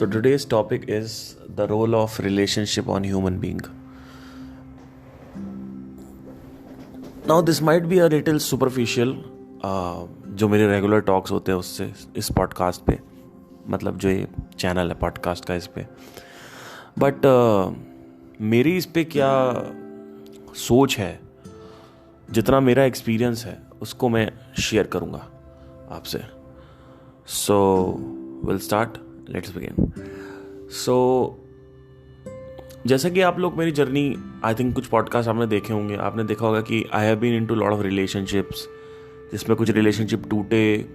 So today's topic is the role of relationship on human being. Now this might be a little superficial, जो मेरे regular talks होते हैं उससे इस podcast पे, मतलब जो ये चैनल है पॉडकास्ट का इस पे, बट मेरी इस पे क्या सोच है, जितना मेरा एक्सपीरियंस है उसको मैं शेयर करूँगा आपसे. So we'll start, let's begin. So जैसे कि आप लोग मेरी जर्नी, आई थिंक कुछ पॉडकास्ट आपने देखे होंगे, आपने देखा होगा कि I have been into lot of relationships, जिसमें कुछ रिलेशनशिप टूटे,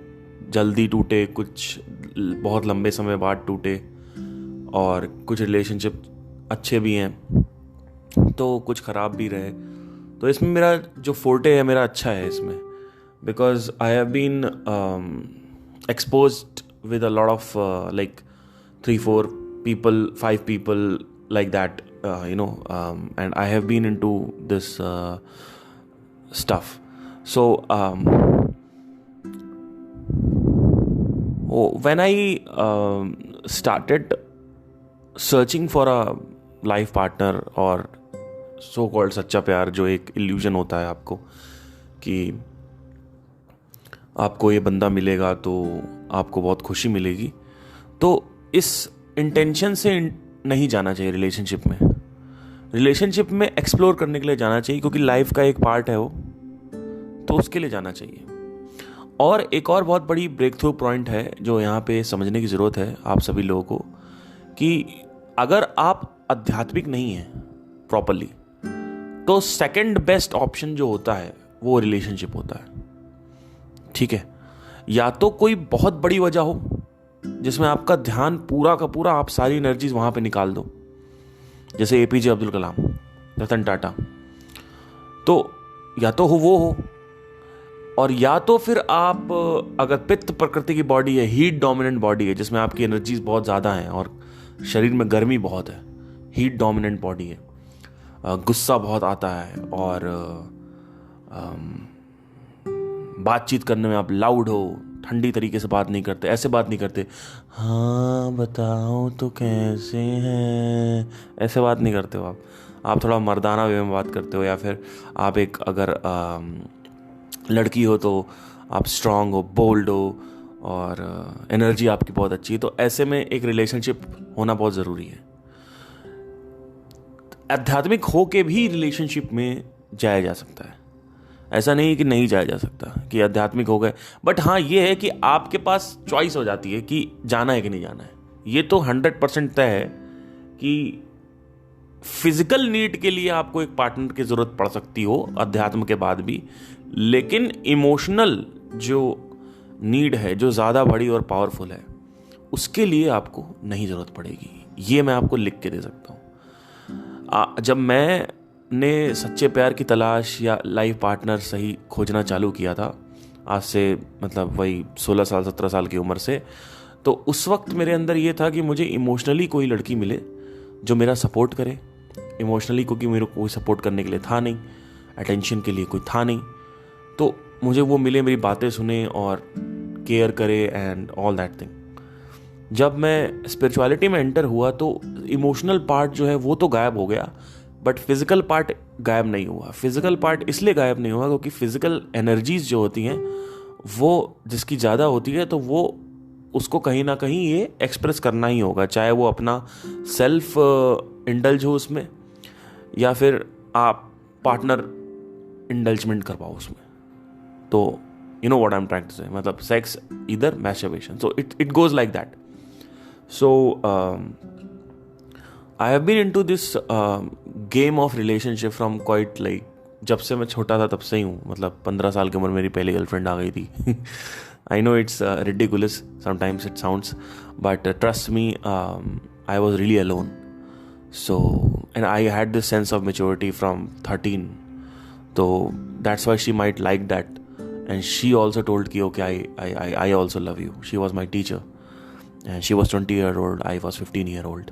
जल्दी टूटे, कुछ बहुत लंबे समय बाद टूटे, और कुछ रिलेशनशिप अच्छे भी हैं तो कुछ ख़राब भी रहे. तो इसमें मेरा जो फोर्टे है मेरा अच्छा है इसमें, because I have been exposed with a lot of like 3-4 people, 5 people like that, and I have been into this stuff. So when I started searching for a life partner, और so called सच्चा प्यार, जो एक illusion होता है आपको कि आपको ये बंदा मिलेगा तो आपको बहुत खुशी मिलेगी, तो इस इंटेंशन से नहीं जाना चाहिए रिलेशनशिप में एक्सप्लोर करने के लिए जाना चाहिए, क्योंकि लाइफ का एक पार्ट है वो, तो उसके लिए जाना चाहिए. और एक और बहुत बड़ी ब्रेक थ्रू पॉइंट है जो यहाँ पे समझने की ज़रूरत है आप सभी लोगों को, कि अगर आप आध्यात्मिक नहीं हैं प्रॉपरली, तो सेकंड बेस्ट ऑप्शन जो होता है वो रिलेशनशिप होता है. ठीक है, या तो कोई बहुत बड़ी वजह हो जिसमें आपका ध्यान पूरा का पूरा, आप सारी एनर्जीज वहां पे निकाल दो, जैसे एपीजे अब्दुल कलाम, रतन टाटा, तो या तो वो हो, और या तो फिर आप अगर पित्त प्रकृति की बॉडी है, हीट डोमिनेंट बॉडी है, जिसमें आपकी एनर्जीज बहुत ज़्यादा हैं और शरीर में गर्मी बहुत है, हीट डोमिनेंट बॉडी है, गुस्सा बहुत आता है, और बातचीत करने में आप लाउड हो, ठंडी तरीके से बात नहीं करते, ऐसे बात नहीं करते, हाँ बताओ तो कैसे हैं, ऐसे बात नहीं करते हो आप थोड़ा मर्दाना वे में बात करते हो, या फिर आप एक अगर लड़की हो तो आप स्ट्रांग हो, बोल्ड हो, और एनर्जी आपकी बहुत अच्छी है. तो ऐसे में एक रिलेशनशिप होना बहुत ज़रूरी है. आध्यात्मिक हो के भी रिलेशनशिप में जाया जा सकता है, ऐसा नहीं कि नहीं जाया जा सकता कि आध्यात्मिक हो गए, बट हाँ ये है कि आपके पास चॉइस हो जाती है कि जाना है कि नहीं जाना है. ये तो 100% तय है कि फिजिकल नीड के लिए आपको एक पार्टनर की ज़रूरत पड़ सकती हो अध्यात्म के बाद भी, लेकिन इमोशनल जो नीड है, जो ज़्यादा बड़ी और पावरफुल है, उसके लिए आपको नहीं ज़रूरत पड़ेगी. ये मैं आपको लिख के दे सकता हूँ. जब मैंने सच्चे प्यार की तलाश या लाइफ पार्टनर सही खोजना चालू किया था, आज से मतलब वही 16 साल 17 साल की उम्र से, तो उस वक्त मेरे अंदर ये था कि मुझे इमोशनली कोई लड़की मिले जो मेरा सपोर्ट करे इमोशनली, क्योंकि मेरे को कोई सपोर्ट करने के लिए था नहीं, अटेंशन के लिए कोई था नहीं, तो मुझे वो मिले, मेरी बातें सुने और केयर करे एंड ऑल दैट थिंग. जब मैं स्पिरिचुअलिटी में एंटर हुआ तो इमोशनल पार्ट जो है वो तो गायब हो गया, बट फिजिकल पार्ट गायब नहीं हुआ. फिजिकल पार्ट इसलिए गायब नहीं हुआ क्योंकि फिजिकल एनर्जीज जो होती हैं वो जिसकी ज़्यादा होती है, तो वो उसको कहीं ना कहीं ये एक्सप्रेस करना ही होगा, चाहे वो अपना सेल्फ इंडल्ज हो उसमें, या फिर आप पार्टनर इंडल्जमेंट कर पाओ उसमें. तो you know what I am trying to say, मतलब सेक्स इधर masturbation, so it goes like that. So I have been into this game of relationship from quite like, जब से मैं छोटा था तब से ही हूँ, मतलब 15 साल की उम्र मेरी पहली गर्लफ्रेंड आ गई थी. I know it's ridiculous sometimes it sounds, but trust me, I was really alone. So and I had this sense of maturity from 13, so that's why she might like that, and she also told कि okay I also love you. She was my teacher. And she was 20-year-old, I was 15-year-old.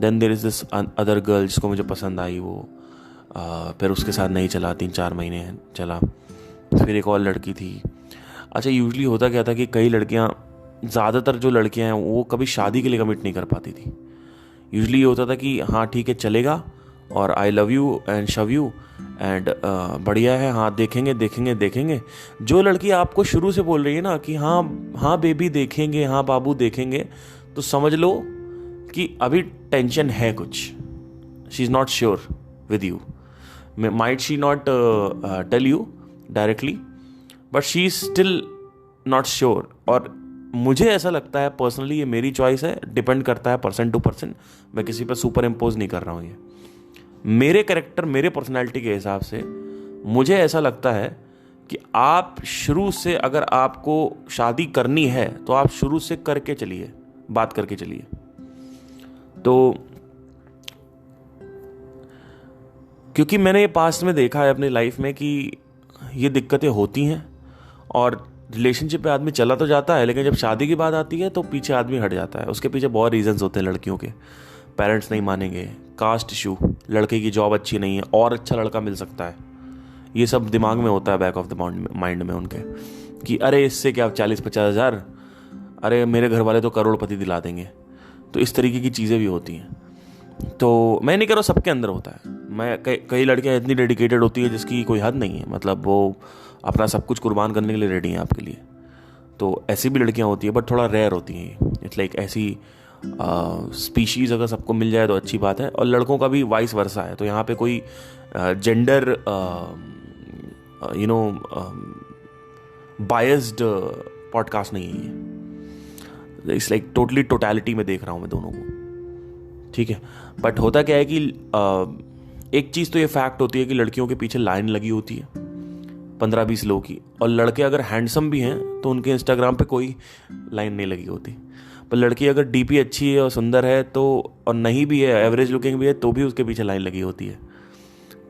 Then there is this other girl जिसको मुझे पसंद आई, वो फिर उसके साथ नहीं चला, 3-4 महीने चला. फिर एक और लड़की थी. अच्छा, यूजली होता क्या था कि कई लड़कियां ज़्यादातर जो लड़कियां हैं वो कभी शादी के लिए कमिट नहीं कर पाती थी। यूजली ये होता था कि हाँ ठीक है चलेगा, और आई लव यू एंड शव यू एंड बढ़िया है, हाँ देखेंगे देखेंगे देखेंगे। जो लड़की आपको शुरू से बोल रही है ना कि हाँ हाँ बेबी देखेंगे, हाँ बाबू देखेंगे, तो समझ लो कि अभी टेंशन है कुछ। She is not sure with you, might she not tell you directly, but she is still not sure. और मुझे ऐसा लगता है पर्सनली, ये मेरी चॉइस है, डिपेंड करता है पर्सन टू पर्सन, मैं किसी पर सुपर इम्पोज नहीं कर रहा हूँ। ये मेरे कैरेक्टर, मेरे पर्सनैलिटी के हिसाब से मुझे ऐसा लगता है कि आप शुरू से, अगर आपको शादी करनी है तो आप शुरू से करके चलिए, बात करके चलिए। तो क्योंकि मैंने ये पास्ट में देखा है अपनी लाइफ में कि ये दिक्कतें होती हैं, और रिलेशनशिप पे आदमी चला तो जाता है, लेकिन जब शादी की बात आती है तो पीछे आदमी हट जाता है। उसके पीछे बहुत रीजंस होते हैं लड़कियों के। पेरेंट्स नहीं मानेंगे, कास्ट इशू, लड़के की जॉब अच्छी नहीं है और अच्छा लड़का मिल सकता है, ये सब दिमाग में होता है, बैक ऑफ द माइंड में उनके, कि अरे इससे क्या 40-50 हज़ार, अरे मेरे घर वाले तो करोड़पति दिला देंगे। तो इस तरीके की चीज़ें भी होती हैं। तो मैं नहीं कह रहा सबके अंदर होता है, मैं कई लड़कियां इतनी डेडिकेटेड होती है जिसकी कोई हद नहीं है, मतलब वो अपना सब कुछ कुर्बान करने के लिए रेडी हैं आपके लिए। तो ऐसी भी लड़कियां होती है, बट थोड़ा रेयर होती हैं। इट्स लाइक ऐसी स्पीशीज़ अगर सबको मिल जाए तो अच्छी बात है। और लड़कों का भी वाइस वर्सा है। तो यहाँ पे कोई जेंडर बायस्ड पॉडकास्ट नहीं है ये। इट्स लाइक टोटली टोटलिटी में देख रहा हूँ मैं दोनों को, ठीक है। बट होता क्या है कि एक चीज़ तो ये फैक्ट होती है कि लड़कियों के पीछे लाइन लगी होती है 15-20 लोगों की, और लड़के अगर हैंडसम भी हैं तो उनके इंस्टाग्राम पे कोई लाइन नहीं लगी होती। पर लड़की अगर डीपी अच्छी है और सुंदर है तो, और नहीं भी है, एवरेज लुकिंग भी है, तो भी उसके पीछे लाइन लगी होती है।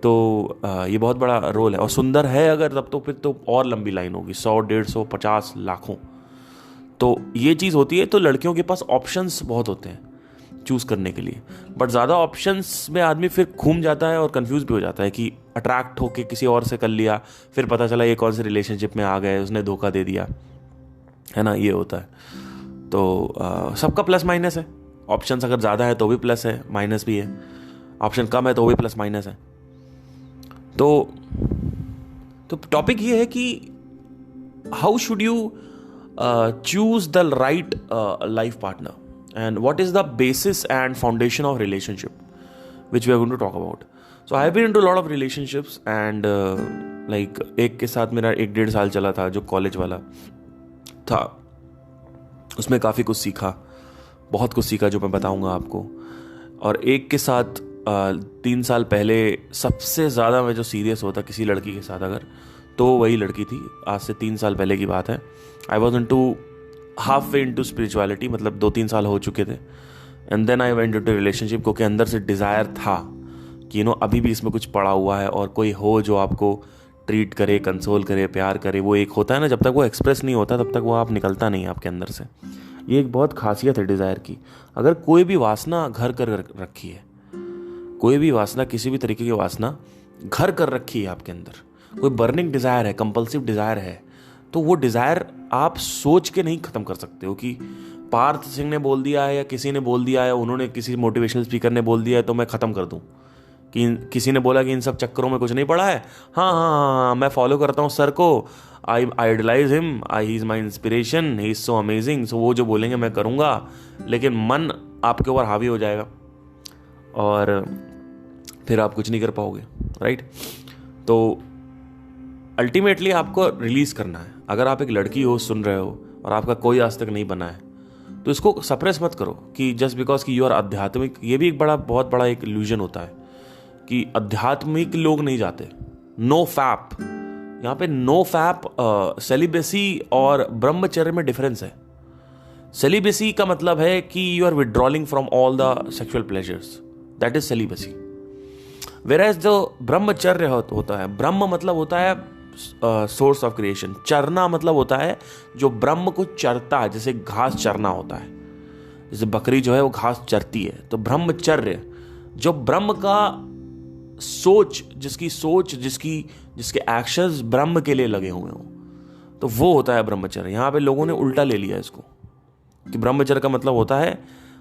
तो ये बहुत बड़ा रोल है। और सुंदर है अगर, तब तो फिर तो और लंबी लाइन होगी, 100, 150, 50, लाखों। तो ये चीज़ होती है। तो लड़कियों के पास ऑप्शंस बहुत होते हैं चूज़ करने के लिए, बट ज़्यादा ऑप्शंस में आदमी फिर घूम जाता है और कंफ्यूज भी हो जाता है कि अट्रैक्ट होके किसी और से कर लिया, फिर पता चला ये कौन से रिलेशनशिप में आ गए, उसने धोखा दे दिया, है ना, ये होता है। तो सबका प्लस माइनस है। ऑप्शंस अगर ज़्यादा है तो भी प्लस है, माइनस भी है। ऑप्शन कम है तो भी प्लस माइनस है। तो टॉपिक ये है कि how should you choose the right life partner and what is the basis and foundation of relationship, which we are going to talk about. So I have been into a lot of relationships and like एक के साथ मेरा 1-1.5 साल चला था जो college वाला था। उसमें काफ़ी कुछ सीखा, बहुत कुछ सीखा जो मैं बताऊंगा आपको। और एक के साथ 3 साल पहले सबसे ज़्यादा मैं जो सीरियस होता किसी लड़की के साथ अगर, तो वही लड़की थी। आज से 3 साल पहले की बात है। I was into half way into spirituality, मतलब 2-3 साल हो चुके थे। And then I went into relationship, क्योंकि अंदर से डिज़ायर था कि अभी भी इसमें कुछ पड़ा हुआ है और कोई हो जो आपको ट्रीट करे, कंसोल करे, प्यार करे। वो एक होता है ना, जब तक वो एक्सप्रेस नहीं होता तब तक वो आप निकलता नहीं आपके अंदर से। ये एक बहुत खासियत है डिज़ायर की। अगर कोई भी वासना घर कर रखी है, कोई भी वासना, किसी भी तरीके की वासना घर कर रखी है आपके अंदर, कोई बर्निंग डिज़ायर है, कंपल्सिव डिज़ायर है, तो वो डिज़ायर आप सोच के नहीं ख़त्म कर सकते हो कि पार्थ सिंह ने बोल दिया है या किसी ने बोल दिया है, उन्होंने किसी मोटिवेशनल स्पीकर ने बोल दिया है तो मैं ख़त्म कर दूं। कि किसी ने बोला कि इन सब चक्करों में कुछ नहीं पड़ा है, हाँ, मैं फॉलो करता हूँ सर को, I idolise him, he is my inspiration, he is so amazing, so वो जो बोलेंगे मैं करूँगा। लेकिन मन आपके ऊपर हावी हो जाएगा और फिर आप कुछ नहीं कर पाओगे, राइट। तो अल्टीमेटली आपको रिलीज़ करना है। अगर आप एक लड़की हो, सुन रहे हो, और आपका कोई आज तक नहीं बना है, तो इसको सप्रेस मत करो कि जस्ट बिकॉज कि यू आर आध्यात्मिक। ये भी एक बहुत बड़ा एक इल्यूजन होता है कि आध्यात्मिक लोग नहीं जाते। नो फैप, यहाँ पे नो फैप, सेलिबेसी और ब्रह्मचर्य में डिफरेंस है। सेलिबेसी का मतलब है कि you are withdrawing from all the sexual pleasures, that is celibacy. वेराज जो ब्रह्मचर्य होता है, ब्रह्म मतलब होता है सोर्स ऑफ क्रिएशन, चरना मतलब होता है जो ब्रह्म को चरता है, जैसे घास चरना होता है, जैसे बकरी जो है वो घास चरती है। तो ब्रह्मचर्य जो ब्रह्म का सोच, जिसके एक्शंस ब्रह्म के लिए लगे हुए हों, तो वो होता है ब्रह्मचर्य। यहाँ पे लोगों ने उल्टा ले लिया इसको कि ब्रह्मचर्य का मतलब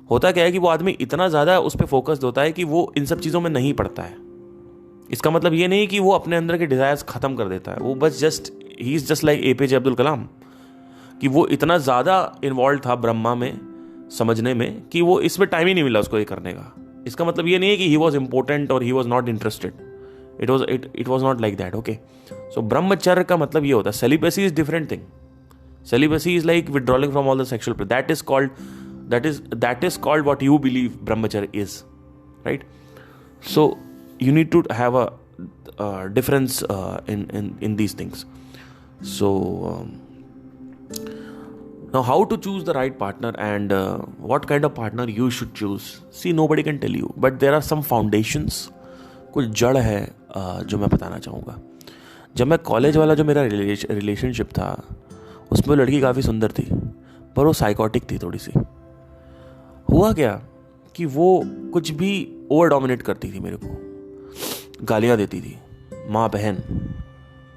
होता क्या है कि वो आदमी इतना ज़्यादा उस पर फोकस्ड होता है कि वो इन सब चीज़ों में नहीं पड़ता है। इसका मतलब ये नहीं कि वो अपने अंदर के डिज़ायर्स ख़त्म कर देता है, वो बस he is just like APJ Abdul Kalam, कि वो इतना ज़्यादा इन्वॉल्व था ब्रह्मा में समझने में कि वो इसमें टाइम ही नहीं मिला उसको ये करने का। इसका मतलब ये नहीं है कि ही वॉज इम्पोर्टेंट और he was not interested, it was not like that. Okay, so ब्रह्मचर्य का मतलब ये होता है, celibacy is different thing. Celibacy is like withdrawing from all the sexual play. That is called what you believe brahmacharya is, right? So you need to have a difference in these things. So now how to choose the right partner and what kind of partner you should choose. See, nobody can tell you, but there are some foundations. कुछ जड़ है जो मैं बताना चाहूँगा। जब मैं college वाला जो मेरा रिलेशनशिप था उसमें वो लड़की काफ़ी सुंदर थी, पर वो साइकोटिक थी थोड़ी सी। हुआ क्या कि वो कुछ भी ओवर डोमिनेट करती थी, मेरे को गालियाँ देती थी, माँ बहन,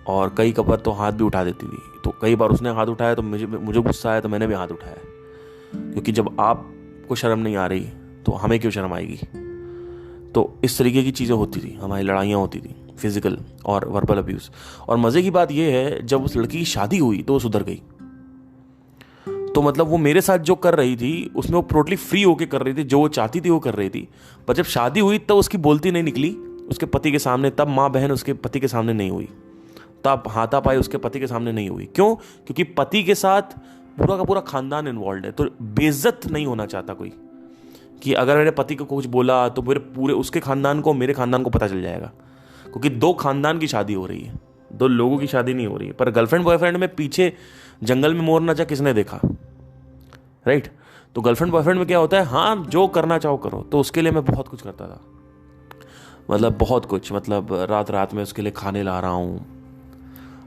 और कई बार तो हाथ भी उठा देती थी। तो कई बार उसने हाथ उठाया तो मुझे गुस्सा आया तो मैंने भी हाथ उठाया, क्योंकि जब आपको शर्म नहीं आ रही तो हमें क्यों शर्म आएगी। तो इस तरीके की चीज़ें होती थी, हमारी लड़ाइयाँ होती थी, फिजिकल और वर्बल अब्यूज़। और मज़े की बात यह है, जब उस लड़की की शादी हुई तो वो सुधर गई। तो मतलब वो मेरे साथ जो कर रही थी उसमें वो टोटली फ्री होके कर रही थी, जो वो चाहती थी वो कर रही थी। पर जब शादी हुई तब उसकी बोलती नहीं निकली उसके पति के सामने, तब माँ बहन उसके पति के सामने नहीं हुई, तब हाथापाई उसके पति के सामने नहीं हुई। क्यों? क्योंकि पति के साथ पूरा का पूरा खानदान इन्वॉल्व है, तो बेइज्जत नहीं होना चाहता कोई, कि अगर मेरे पति को कुछ बोला तो पूरे उसके खानदान को, मेरे खानदान को पता चल जाएगा, क्योंकि दो खानदान की शादी हो रही है, दो लोगों की शादी नहीं हो रही है। पर गर्लफ्रेंड बॉयफ्रेंड में पीछे जंगल में मोर नाचा किसने देखा, राइट? तो गर्लफ्रेंड बॉयफ्रेंड में क्या होता है, हाँ जो करना चाहो करो। तो उसके लिए मैं बहुत कुछ करता था, मतलब बहुत कुछ, मतलब रात रात में उसके लिए खाने ला रहा हूँ,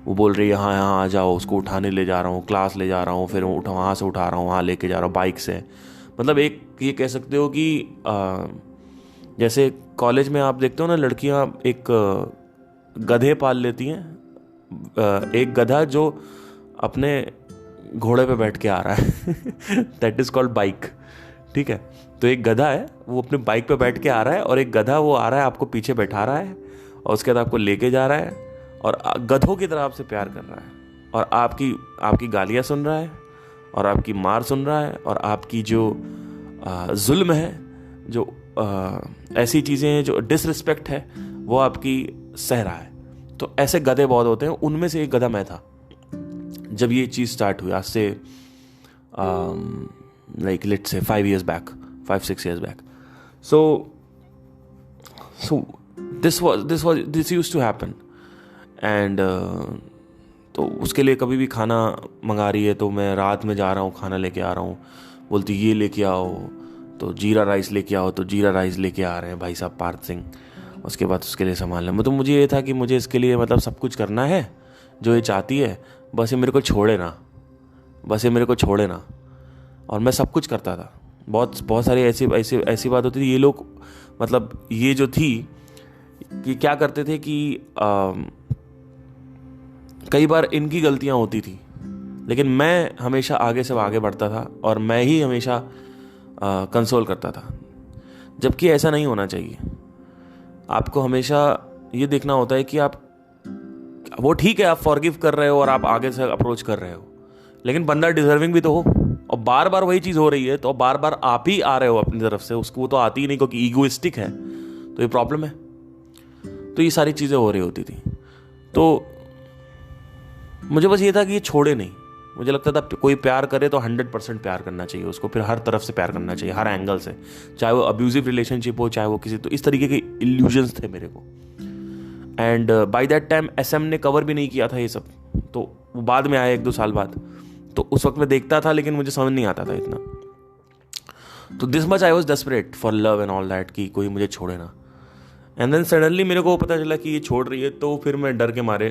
वो बोल रही है हाँ यहाँ आ जाओ, उसको उठाने ले जा रहा हूँ, क्लास ले जा रहा हूँ, फिर वहाँ से उठा रहा हूँ, वहाँ लेके जा रहा हूँ बाइक से। मतलब एक ये कह सकते हो कि जैसे कॉलेज में आप देखते हो ना, लड़कियाँ एक गधे पाल लेती हैं, एक गधा जो अपने घोड़े पे बैठ के आ रहा है दैट इज़ कॉल्ड बाइक, ठीक है? तो एक गधा है वो अपने बाइक पे बैठ के आ रहा है, और एक गधा वो आ रहा है आपको पीछे बैठा रहा है, और उसके बाद आपको लेके जा रहा है, और गधों की तरह आपसे प्यार कर रहा है, और आपकी गालियाँ सुन रहा है, और आपकी मार सुन रहा है, और आपकी जो जुल्म है, जो ऐसी चीज़ें हैं, जो डिसरिस्पेक्ट है, वो आपकी सह रहा है। तो ऐसे गधे बहुत होते हैं, उनमें से एक गधा मैं था जब ये चीज़ स्टार्ट हुई, आज से like let's say 5-6 years back. So this used to happen. And तो उसके लिए कभी भी खाना मंगा रही है तो मैं रात में जा रहा हूँ, खाना लेके आ रहा हूँ, बोलती ये लेके आओ, तो जीरा राइस लेके आओ, तो जीरा राइस लेके आ रहे हैं भाई साहब पार्थ सिंह। उसके बाद उसके लिए सामान लें, तो मुझे ये था कि मुझे इसके लिए मतलब सब कुछ करना है जो ये चाहती है, बस ये मेरे को छोड़े ना, और मैं सब कुछ करता था। बहुत सारी ऐसी बात होती थी। ये लोग मतलब ये जो थी कि क्या करते थे कि कई बार इनकी गलतियां होती थी, लेकिन मैं हमेशा आगे से आगे बढ़ता था और मैं ही हमेशा कंसोल करता था, जबकि ऐसा नहीं होना चाहिए। आपको हमेशा ये देखना होता है कि वो ठीक है, आप फॉरगिव कर रहे हो और आप आगे से अप्रोच कर रहे हो, लेकिन बंदा डिजर्विंग भी तो हो। और बार बार वही चीज़ हो रही है तो बार बार आप ही आ रहे हो अपनी तरफ से, उसको वो तो आती ही नहीं क्योंकि ईगोइस्टिक है, तो ये प्रॉब्लम है। तो ये सारी चीज़ें हो रही होती थी। तो मुझे बस ये था कि ये छोड़े नहीं। मुझे लगता था कोई प्यार करे तो 100% प्यार करना चाहिए उसको, फिर हर तरफ से प्यार करना चाहिए, हर एंगल से, चाहे वो अब्यूजिव रिलेशनशिप हो, चाहे वो किसी, तो इस तरीके के इल्यूजन्स थे मेरे को। And by that time SM ने कवर भी नहीं किया था ये सब, तो वो बाद में आया 1-2 साल बाद। तो उस वक्त मैं देखता था लेकिन मुझे समझ नहीं आता था इतना। तो this much I was desperate for love and all that, कि कोई मुझे छोड़े ना। एंड देन सडनली मेरे को पता चला कि ये छोड़ रही है, तो फिर मैं डर के मारे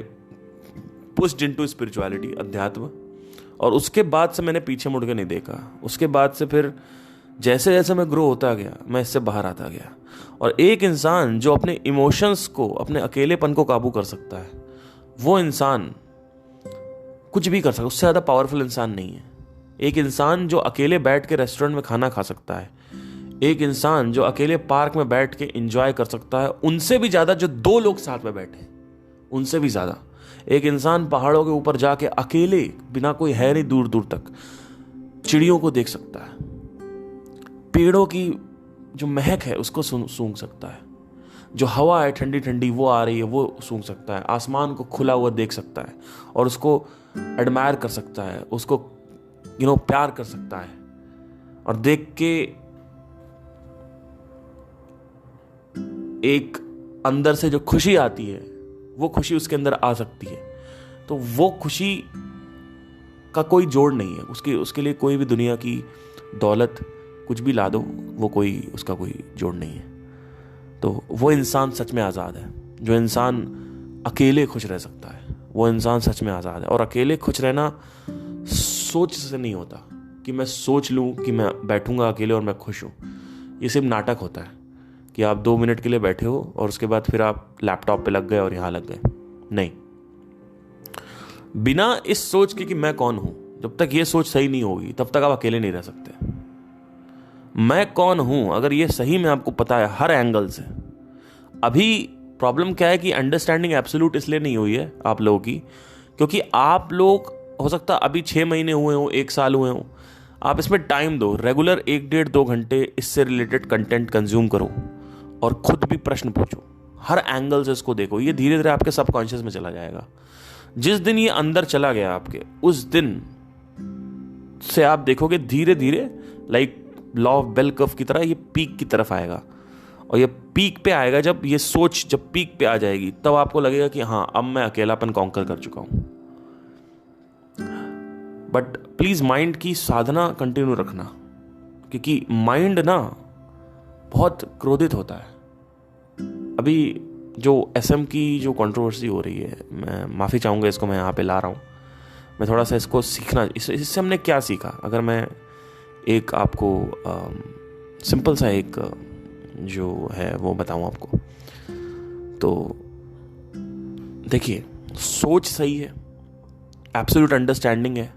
पुश्ड इनटू स्पिरिचुअलिटी, अध्यात्म। और उसके बाद से मैंने पीछे मुड़ के नहीं देखा। उसके बाद से फिर जैसे जैसे मैं ग्रो होता गया, मैं इससे बाहर आता गया। और एक इंसान जो अपने इमोशंस को, अपने अकेलेपन को काबू कर सकता है, वो इंसान कुछ भी कर सकता है, उससे ज़्यादा पावरफुल इंसान नहीं है। एक इंसान जो अकेले बैठ के रेस्टोरेंट में खाना खा सकता है, एक इंसान जो अकेले पार्क में बैठ के एंजॉय कर सकता है, उनसे भी ज्यादा जो दो लोग साथ में बैठे हैं, उनसे भी ज्यादा एक इंसान पहाड़ों के ऊपर जाके अकेले, बिना कोई है नहीं दूर दूर तक, चिड़ियों को देख सकता है, पेड़ों की जो महक है उसको सूंघ सकता है, जो हवा है ठंडी ठंडी वो आ रही है वो सूंघ सकता है, आसमान को खुला हुआ देख सकता है और उसको एडमायर कर सकता है, उसको प्यार कर सकता है, और देख के एक अंदर से जो खुशी आती है वो खुशी उसके अंदर आ सकती है। तो वो खुशी का कोई जोड़ नहीं है, उसके लिए कोई भी दुनिया की दौलत कुछ भी ला दो, वो उसका कोई जोड़ नहीं है। तो वो इंसान सच में आज़ाद है, जो इंसान अकेले खुश रह सकता है, वो इंसान सच में आज़ाद है। और अकेले खुश रहना सोच से नहीं होता कि मैं सोच लूँ कि मैं बैठूंगा अकेले और मैं खुश हूँ। ये सिर्फ नाटक होता है कि आप 2 मिनट के लिए बैठे हो और उसके बाद फिर आप लैपटॉप पे लग गए और यहाँ लग गए। नहीं, बिना इस सोच के कि मैं कौन हूं, जब तक ये सोच सही नहीं होगी तब तक आप अकेले नहीं रह सकते। मैं कौन हूं अगर ये सही में आपको पता है हर एंगल से। अभी प्रॉब्लम क्या है कि अंडरस्टैंडिंग एब्सोल्यूट इसलिए नहीं हुई है आप लोगों की, क्योंकि आप लोग हो सकता है अभी 6 महीने हुए हो, 1 साल हुए हो, आप इसमें टाइम दो, रेगुलर 1-1.5-2 घंटे इससे रिलेटेड कंटेंट कंज्यूम करो और खुद भी प्रश्न पूछो, हर एंगल से इसको देखो। ये धीरे धीरे आपके सबकॉन्शियस में चला जाएगा। जिस दिन ये अंदर चला गया आपके, उस दिन से आप देखोगे धीरे धीरे like law of bell curve की तरह ये पीक की तरफ आएगा। और ये पीक पे आएगा जब ये सोच जब पीक पे आ जाएगी, तब आपको लगेगा कि हाँ अब मैं अकेलापन कॉन्कर कर चुका हूं। बट प्लीज माइंड की साधना कंटिन्यू रखना, क्योंकि माइंड ना बहुत क्रोधित होता है। अभी जो एसएम की जो कंट्रोवर्सी हो रही है, मैं माफ़ी चाहूँगा, इसको मैं यहाँ पे ला रहा हूँ। मैं थोड़ा सा इसको सीखना, इससे हमने क्या सीखा, अगर मैं एक आपको सिंपल सा एक जो है वो बताऊँ आपको। तो देखिए, सोच सही है, एब्सोल्यूट अंडरस्टैंडिंग है,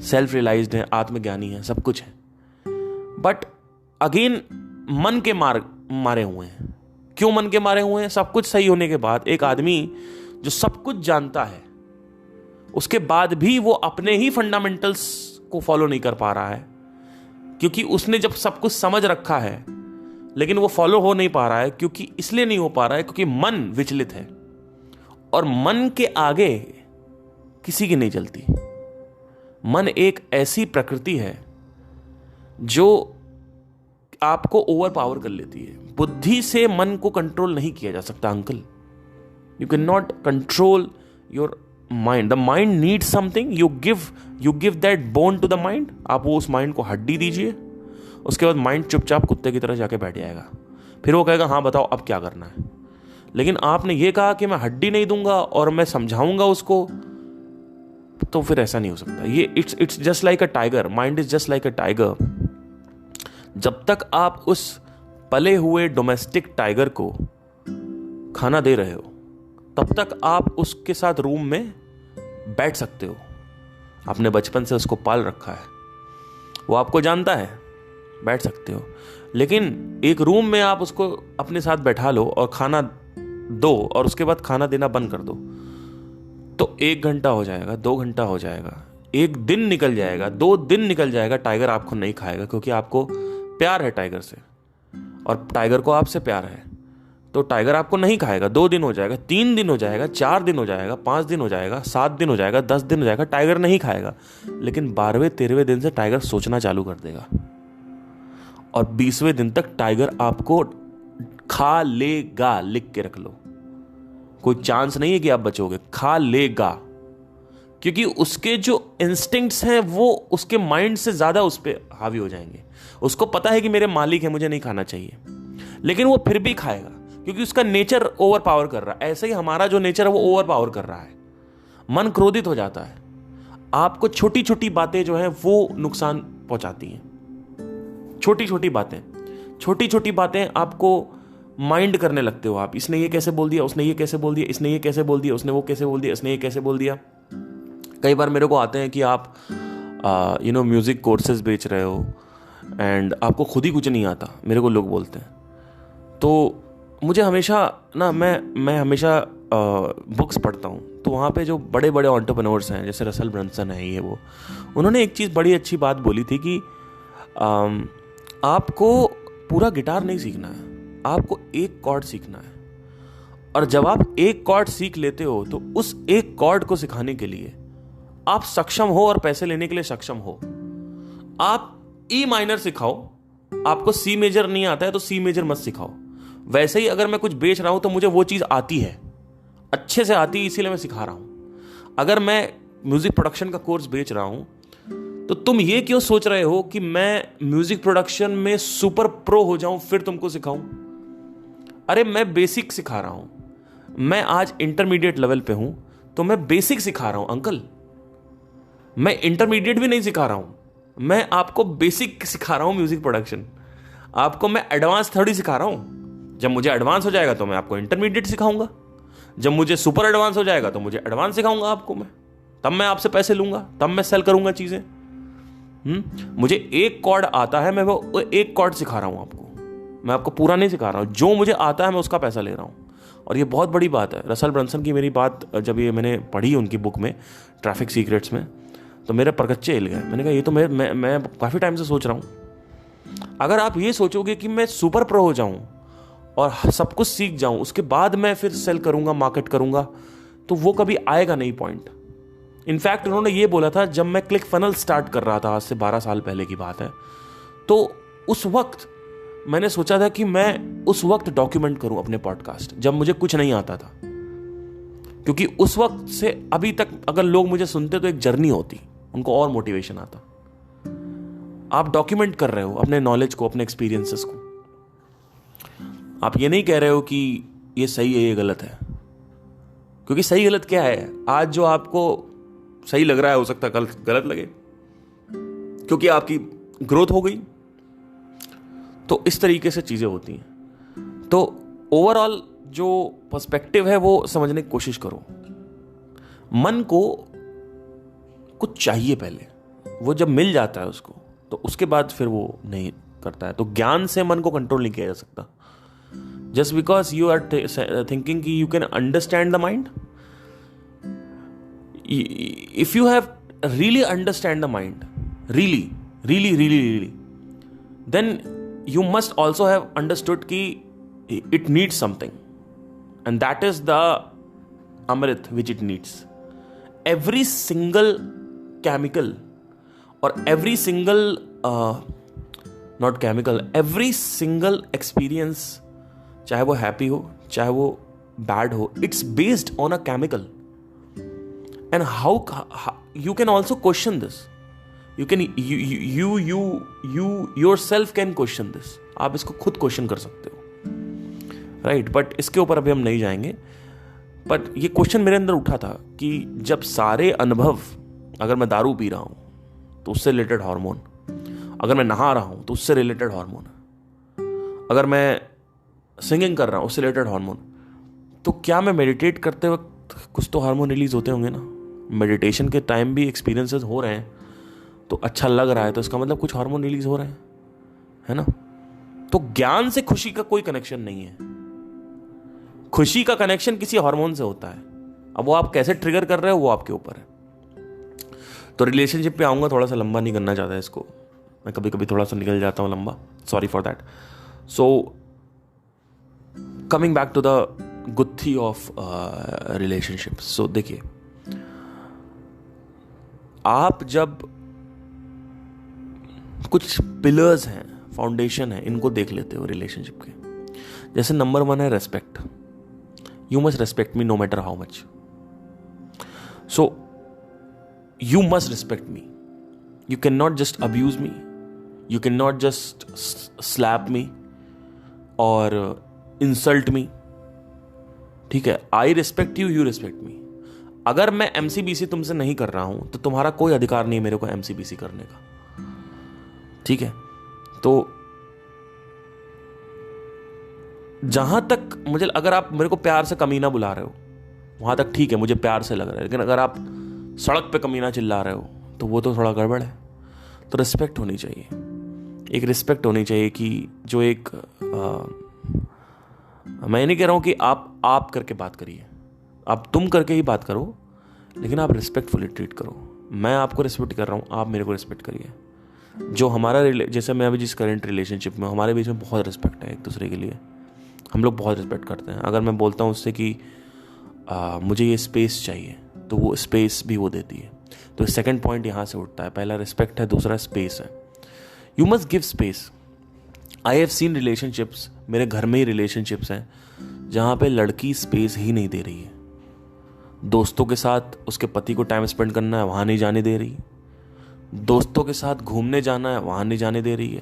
सेल्फ रियलाइज्ड है, आत्मज्ञानी है, सब कुछ है, बट अगेन मन के मारे हुए हैं। क्यों मन के मारे हुए हैं? सब कुछ सही होने के बाद एक आदमी जो सब कुछ जानता है, उसके बाद भी वो अपने ही फंडामेंटल्स को फॉलो नहीं कर पा रहा है, क्योंकि उसने जब सब कुछ समझ रखा है लेकिन वो फॉलो हो नहीं पा रहा है। क्योंकि इसलिए नहीं हो पा रहा है क्योंकि मन विचलित है, और मन के आगे किसी की नहीं चलती। मन एक ऐसी प्रकृति है जो आपको ओवर पावर कर लेती है। बुद्धि से मन को कंट्रोल नहीं किया जा सकता uncle. You can not control your mind. The mind needs something, you give that bone to the mind. आप वो उस माइंड को हड्डी दीजिए, उसके बाद माइंड चुपचाप कुत्ते की तरह जाके बैठ जाएगा। फिर वो कहेगा हाँ बताओ अब क्या करना है। लेकिन आपने ये कहा कि मैं हड्डी नहीं दूंगा और मैं समझाऊंगा उसको, तो फिर ऐसा नहीं हो सकता। ये it's just like a tiger, mind is just like a tiger. जब तक आप उस पले हुए डोमेस्टिक टाइगर को खाना दे रहे हो, तब तक आप उसके साथ रूम में बैठ सकते हो। आपने बचपन से उसको पाल रखा है, वो आपको जानता है, बैठ सकते हो। लेकिन एक रूम में आप उसको अपने साथ बैठा लो और खाना दो, और उसके बाद खाना देना बंद कर दो, तो 1 घंटा हो जाएगा, 2 घंटा हो जाएगा, 1 दिन निकल जाएगा, 2 दिन निकल जाएगा, टाइगर आपको नहीं खाएगा, क्योंकि आपको प्यार है टाइगर से और टाइगर को आपसे प्यार है। तो टाइगर आपको नहीं खाएगा। 2 दिन हो जाएगा, 3 दिन हो जाएगा, 4 दिन हो जाएगा, 5 दिन हो जाएगा, 7 दिन हो जाएगा, 10 दिन हो जाएगा, टाइगर नहीं खाएगा। लेकिन 12वें 13वें दिन से टाइगर सोचना चालू कर देगा, और 20वें दिन तक टाइगर आपको खा लेगा। लिख के रख लो, कोई चांस नहीं है कि आप बचोगे, खा लेगा। क्योंकि उसके जो इंस्टिंक्ट्स हैं वो उसके माइंड से ज्यादा उस पर हावी हो जाएंगे। उसको पता है कि मेरे मालिक है, मुझे नहीं खाना चाहिए, लेकिन वो फिर भी खाएगा, क्योंकि उसका नेचर ओवर पावर कर रहा है। ऐसे ही हमारा जो नेचर है वो ओवर पावर कर रहा है। मन क्रोधित हो जाता है। आपको छोटी छोटी बातें जो है वो नुकसान पहुंचाती हैं। छोटी छोटी बातें आपको माइंड करने लगते हो आप। इसने ये कैसे बोल दिया, उसने ये कैसे बोल दिया, इसने ये कैसे बोल दिया, उसने वो कैसे बोल दिया, इसने ये कैसे बोल दिया। कई बार मेरे को आते हैं कि आप म्यूज़िक कोर्सेज बेच रहे हो एंड आपको खुद ही कुछ नहीं आता, मेरे को लोग बोलते हैं, तो मुझे हमेशा ना मैं हमेशा बुक्स पढ़ता हूँ, तो वहाँ पे जो बड़े बड़े एंटरप्रेन्योर्स हैं जैसे रसल ब्रंसन है, ये वो, उन्होंने एक चीज़ बड़ी अच्छी बात बोली थी कि आपको पूरा गिटार नहीं सीखना है, आपको एक कॉर्ड सीखना है, और जब आप एक कॉर्ड सीख लेते हो तो उस एक कॉर्ड को सिखाने के लिए आप सक्षम हो और पैसे लेने के लिए सक्षम हो। आप ई माइनर सिखाओ, आपको सी मेजर नहीं आता है तो सी मेजर मत सिखाओ। वैसे ही अगर मैं कुछ बेच रहा हूं तो मुझे वो चीज़ आती है, अच्छे से आती है, इसीलिए मैं सिखा रहा हूं। अगर मैं म्यूजिक प्रोडक्शन का कोर्स बेच रहा हूं तो तुम ये क्यों सोच रहे हो कि मैं म्यूजिक प्रोडक्शन में सुपर प्रो हो जाऊं फिर तुमको सिखाऊं? अरे मैं बेसिक सिखा रहा हूं, मैं आज इंटरमीडिएट लेवल पे हूं तो मैं बेसिक सिखा रहा हूं अंकल। मैं इंटरमीडिएट भी नहीं सिखा रहा हूं, मैं आपको बेसिक सिखा रहा हूं म्यूजिक प्रोडक्शन। आपको मैं एडवांस थोड़ी सिखा रहा हूं। जब मुझे एडवांस हो जाएगा तो मैं आपको इंटरमीडिएट सिखाऊंगा, जब मुझे सुपर एडवांस हो जाएगा तो मुझे एडवांस सिखाऊंगा आपको मैं, तब मैं आपसे पैसे लूंगा, तब मैं सेल करूंगा चीजें। मुझे एक कॉर्ड आता है, मैं वो एक कॉर्ड सिखा रहा हूं आपको, मैं आपको पूरा नहीं सिखा रहा हूं। जो मुझे आता है मैं उसका पैसा ले रहा हूं। और ये बहुत बड़ी बात है। रसल ब्रंसन की मेरी बात जब ये मैंने पढ़ी उनकी बुक में, ट्रैफिक सीक्रेट्स में, तो मेरे परकच्चे हिल गए। मैंने कहा ये तो मैं काफ़ी टाइम से सोच रहा हूँ। अगर आप ये सोचोगे कि मैं सुपर प्रो हो जाऊँ और सब कुछ सीख जाऊँ, उसके बाद मैं फिर सेल करूँगा, मार्केट करूँगा, तो वो कभी आएगा नहीं पॉइंट। इनफैक्ट उन्होंने ये बोला था जब मैं क्लिक फनल स्टार्ट कर रहा था, आज से 12 साल पहले की बात है, तो उस वक्त मैंने सोचा था कि मैं उस वक्त डॉक्यूमेंट करूं अपने पॉडकास्ट, जब मुझे कुछ नहीं आता था। क्योंकि उस वक्त से अभी तक अगर लोग मुझे सुनते तो एक जर्नी होती, उनको और मोटिवेशन आता। आप डॉक्यूमेंट कर रहे हो अपने नॉलेज को, अपने एक्सपीरियंसेस को। आप ये नहीं कह रहे हो कि ये सही है, ये गलत है। क्योंकि सही गलत क्या है? आज जो आपको सही लग रहा है हो सकता है कल गलत लगे, क्योंकि आपकी ग्रोथ हो गई। तो इस तरीके से चीजें होती हैं। तो ओवरऑल जो पर्सपेक्टिव है वो समझने की कोशिश करो। मन को कुछ चाहिए पहले, वो जब मिल जाता है उसको, तो उसके बाद फिर वो नहीं करता है। तो ज्ञान से मन को कंट्रोल नहीं किया जा सकता। Just because you are thinking कि you can understand the mind, if you have really understand the mind, really, then you must also have understood कि it needs something, and that is the amrit which it needs. Every single chemical or every single not chemical, every single experience, चाहे वो happy हो चाहे वो bad हो, it's based on a chemical. And how you can also question this. You can you yourself can question this. आप इसको खुद question कर सकते हो, राइट? बट इसके ऊपर अभी हम नहीं जाएंगे। बट ये क्वेश्चन मेरे अंदर उठा था कि जब सारे अनुभव, अगर मैं दारू पी रहा हूं तो उससे रिलेटेड हार्मोन, अगर मैं नहा रहा हूं तो उससे रिलेटेड हार्मोन, अगर मैं सिंगिंग कर रहा हूं उससे रिलेटेड हार्मोन, तो क्या मैं मेडिटेट करते वक्त कुछ तो हार्मोन रिलीज होते होंगे ना? मेडिटेशन के टाइम भी एक्सपीरियंसेस हो रहे हैं तो अच्छा लग रहा है, तो इसका मतलब कुछ हार्मोन रिलीज हो रहे हैं, है ना? तो ज्ञान से खुशी का कोई कनेक्शन नहीं है। खुशी का कनेक्शन किसी हार्मोन से होता है। अब वो आप कैसे ट्रिगर कर रहे हो वो आपके ऊपर है। तो रिलेशनशिप पे आऊंगा, थोड़ा सा लंबा नहीं करना चाहता इसको, मैं कभी कभी थोड़ा सा निकल जाता हूं लंबा, sorry for that. So coming back to the गुत्थी ऑफ रिलेशनशिप। सो देखिए, आप जब कुछ पिलर्स हैं, फाउंडेशन है, इनको देख लेते हो रिलेशनशिप के, जैसे नंबर 1 है respect. You must respect me know matter how much. So you must respect me. You can not just abuse me, you can not just slap me और इंसल्ट मी, ठीक है? I respect you, you respect मी। अगर मैं MCBC तुमसे नहीं कर रहा हूं तो तुम्हारा कोई अधिकार नहीं मेरे को एमसीबीसी करने का, ठीक है? तो जहां तक मुझे, अगर आप मेरे को प्यार से कमीना बुला रहे हो वहां तक ठीक है, मुझे प्यार से लग रहा है। लेकिन अगर आप सड़क पे कमीना चिल्ला रहे हो तो वो तो थोड़ा गड़बड़ है। तो रिस्पेक्ट होनी चाहिए, एक रिस्पेक्ट होनी चाहिए कि जो एक मैं नहीं कह रहा हूँ कि आप करके बात करिए, आप तुम करके ही बात करो, लेकिन आप रिस्पेक्टफुली ट्रीट करो। मैं आपको रिस्पेक्ट कर रहा हूँ, आप मेरे को रिस्पेक्ट करिए। जो हमारा जैसे मैं अभी जिस करंट रिलेशनशिप में, हमारे बीच में बहुत रिस्पेक्ट है एक दूसरे के लिए, हम लोग बहुत रिस्पेक्ट करते हैं। अगर मैं बोलता हूँ उससे कि मुझे ये स्पेस चाहिए, तो वो स्पेस भी वो देती है। तो सेकंड पॉइंट यहाँ से उठता है, पहला रिस्पेक्ट है, दूसरा स्पेस है। You must give space. I have seen relationships, मेरे घर में ही रिलेशनशिप्स हैं जहाँ पे लड़की स्पेस ही नहीं दे रही है। दोस्तों के साथ उसके पति को टाइम स्पेंड करना है, वहाँ नहीं जाने दे रही। दोस्तों के साथ घूमने जाना है, वहाँ नहीं जाने दे रही है।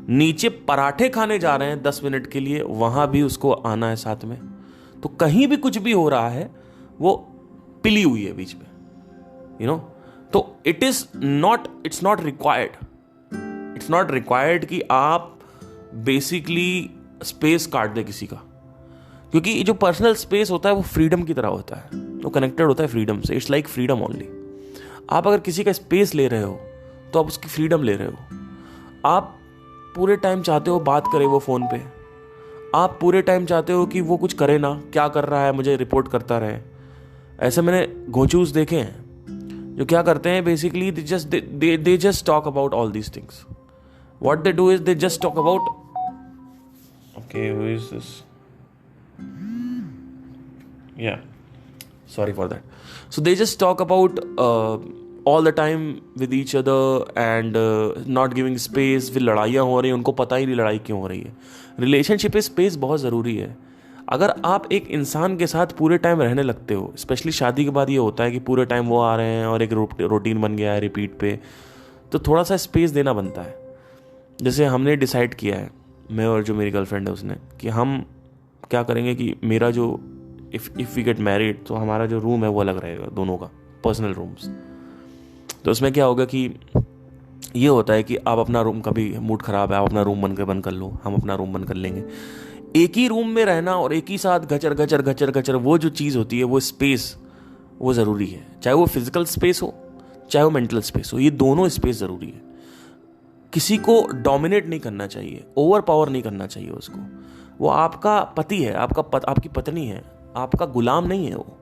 नीचे पराठे खाने जा रहे हैं 10 मिनट के लिए, वहाँ भी उसको आना है साथ में। तो कहीं भी कुछ भी हो रहा है, वो पिली हुई है बीच में, यू नो। तो इट्स नॉट रिक्वायर्ड कि आप बेसिकली स्पेस काट दे किसी का, क्योंकि जो पर्सनल स्पेस होता है वो फ्रीडम की तरह होता है, वो कनेक्टेड होता है फ्रीडम से। It's like freedom only. आप अगर किसी का स्पेस ले रहे हो तो आप उसकी फ्रीडम ले रहे हो। आप पूरे टाइम चाहते हो बात करे वो फ़ोन पे, आप पूरे टाइम चाहते हो कि वो कुछ करे ना, क्या कर रहा है मुझे रिपोर्ट करता रहे। ऐसे मैंने घोंचूस देखे हैं जो क्या करते हैं, basically they just talk about all these things. What they do is they just talk about, okay who is this, yeah, sorry for that. So they just talk about all the time with each other and not giving space. फिर लड़ाइयाँ हो रही हैं, उनको पता ही नहीं लड़ाई क्यों हो रही है। रिलेशनशिप में स्पेस बहुत ज़रूरी है। अगर आप एक इंसान के साथ पूरे टाइम रहने लगते हो, स्पेशली शादी के बाद ये होता है कि पूरे टाइम वो आ रहे हैं और एक रूटीन बन गया है रिपीट पे, तो थोड़ा सा स्पेस देना बनता है। जैसे हमने डिसाइड किया है, मैं और जो मेरी गर्लफ्रेंड है उसने, कि हम क्या करेंगे कि मेरा जो इफ़ वी गेट मैरिड, तो हमारा जो रूम है वो अलग रहेगा, दोनों का पर्सनल रूम्स। तो उसमें क्या होगा कि ये होता है कि आप अपना रूम, कभी मूड ख़राब है आप अपना रूम बंद कर लो, हम अपना रूम बंद कर लेंगे। एक ही रूम में रहना और एक ही साथ गचर वो जो चीज़ होती है, वो स्पेस, वो ज़रूरी है। चाहे वो फिजिकल स्पेस हो, चाहे वो मेंटल स्पेस हो, ये दोनों स्पेस ज़रूरी है। किसी को डोमिनेट नहीं करना चाहिए, ओवर पावर नहीं करना चाहिए उसको। वो आपका पति है, आपकी पत्नी है, आपका गुलाम नहीं है वो।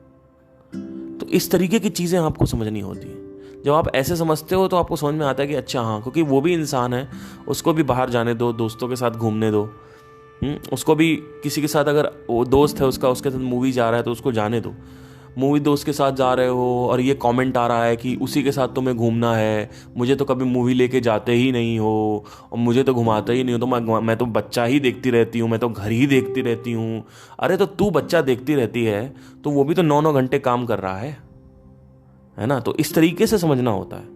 तो इस तरीके की चीज़ें आपको समझनी होती है। जब आप ऐसे समझते हो तो आपको समझ में आता है कि अच्छा हाँ, क्योंकि वो भी इंसान है, उसको भी बाहर जाने दो, दोस्तों के साथ घूमने दो। उसको भी किसी के साथ, अगर वो दोस्त है उसका, उसके साथ मूवी जा रहा है तो उसको जाने दो। मूवी दोस्त के साथ जा रहे हो और ये कमेंट आ रहा है कि उसी के साथ तुम्हें घूमना है, मुझे तो कभी मूवी लेके जाते ही नहीं हो और मुझे तो घुमाते ही नहीं हो, तो मैं तो बच्चा ही देखती रहती हूँ, मैं तो घर ही देखती रहती हूँ। अरे तो तू बच्चा देखती रहती है तो वो भी तो 9-9 घंटे काम कर रहा है ना। तो इस तरीके से समझना होता है,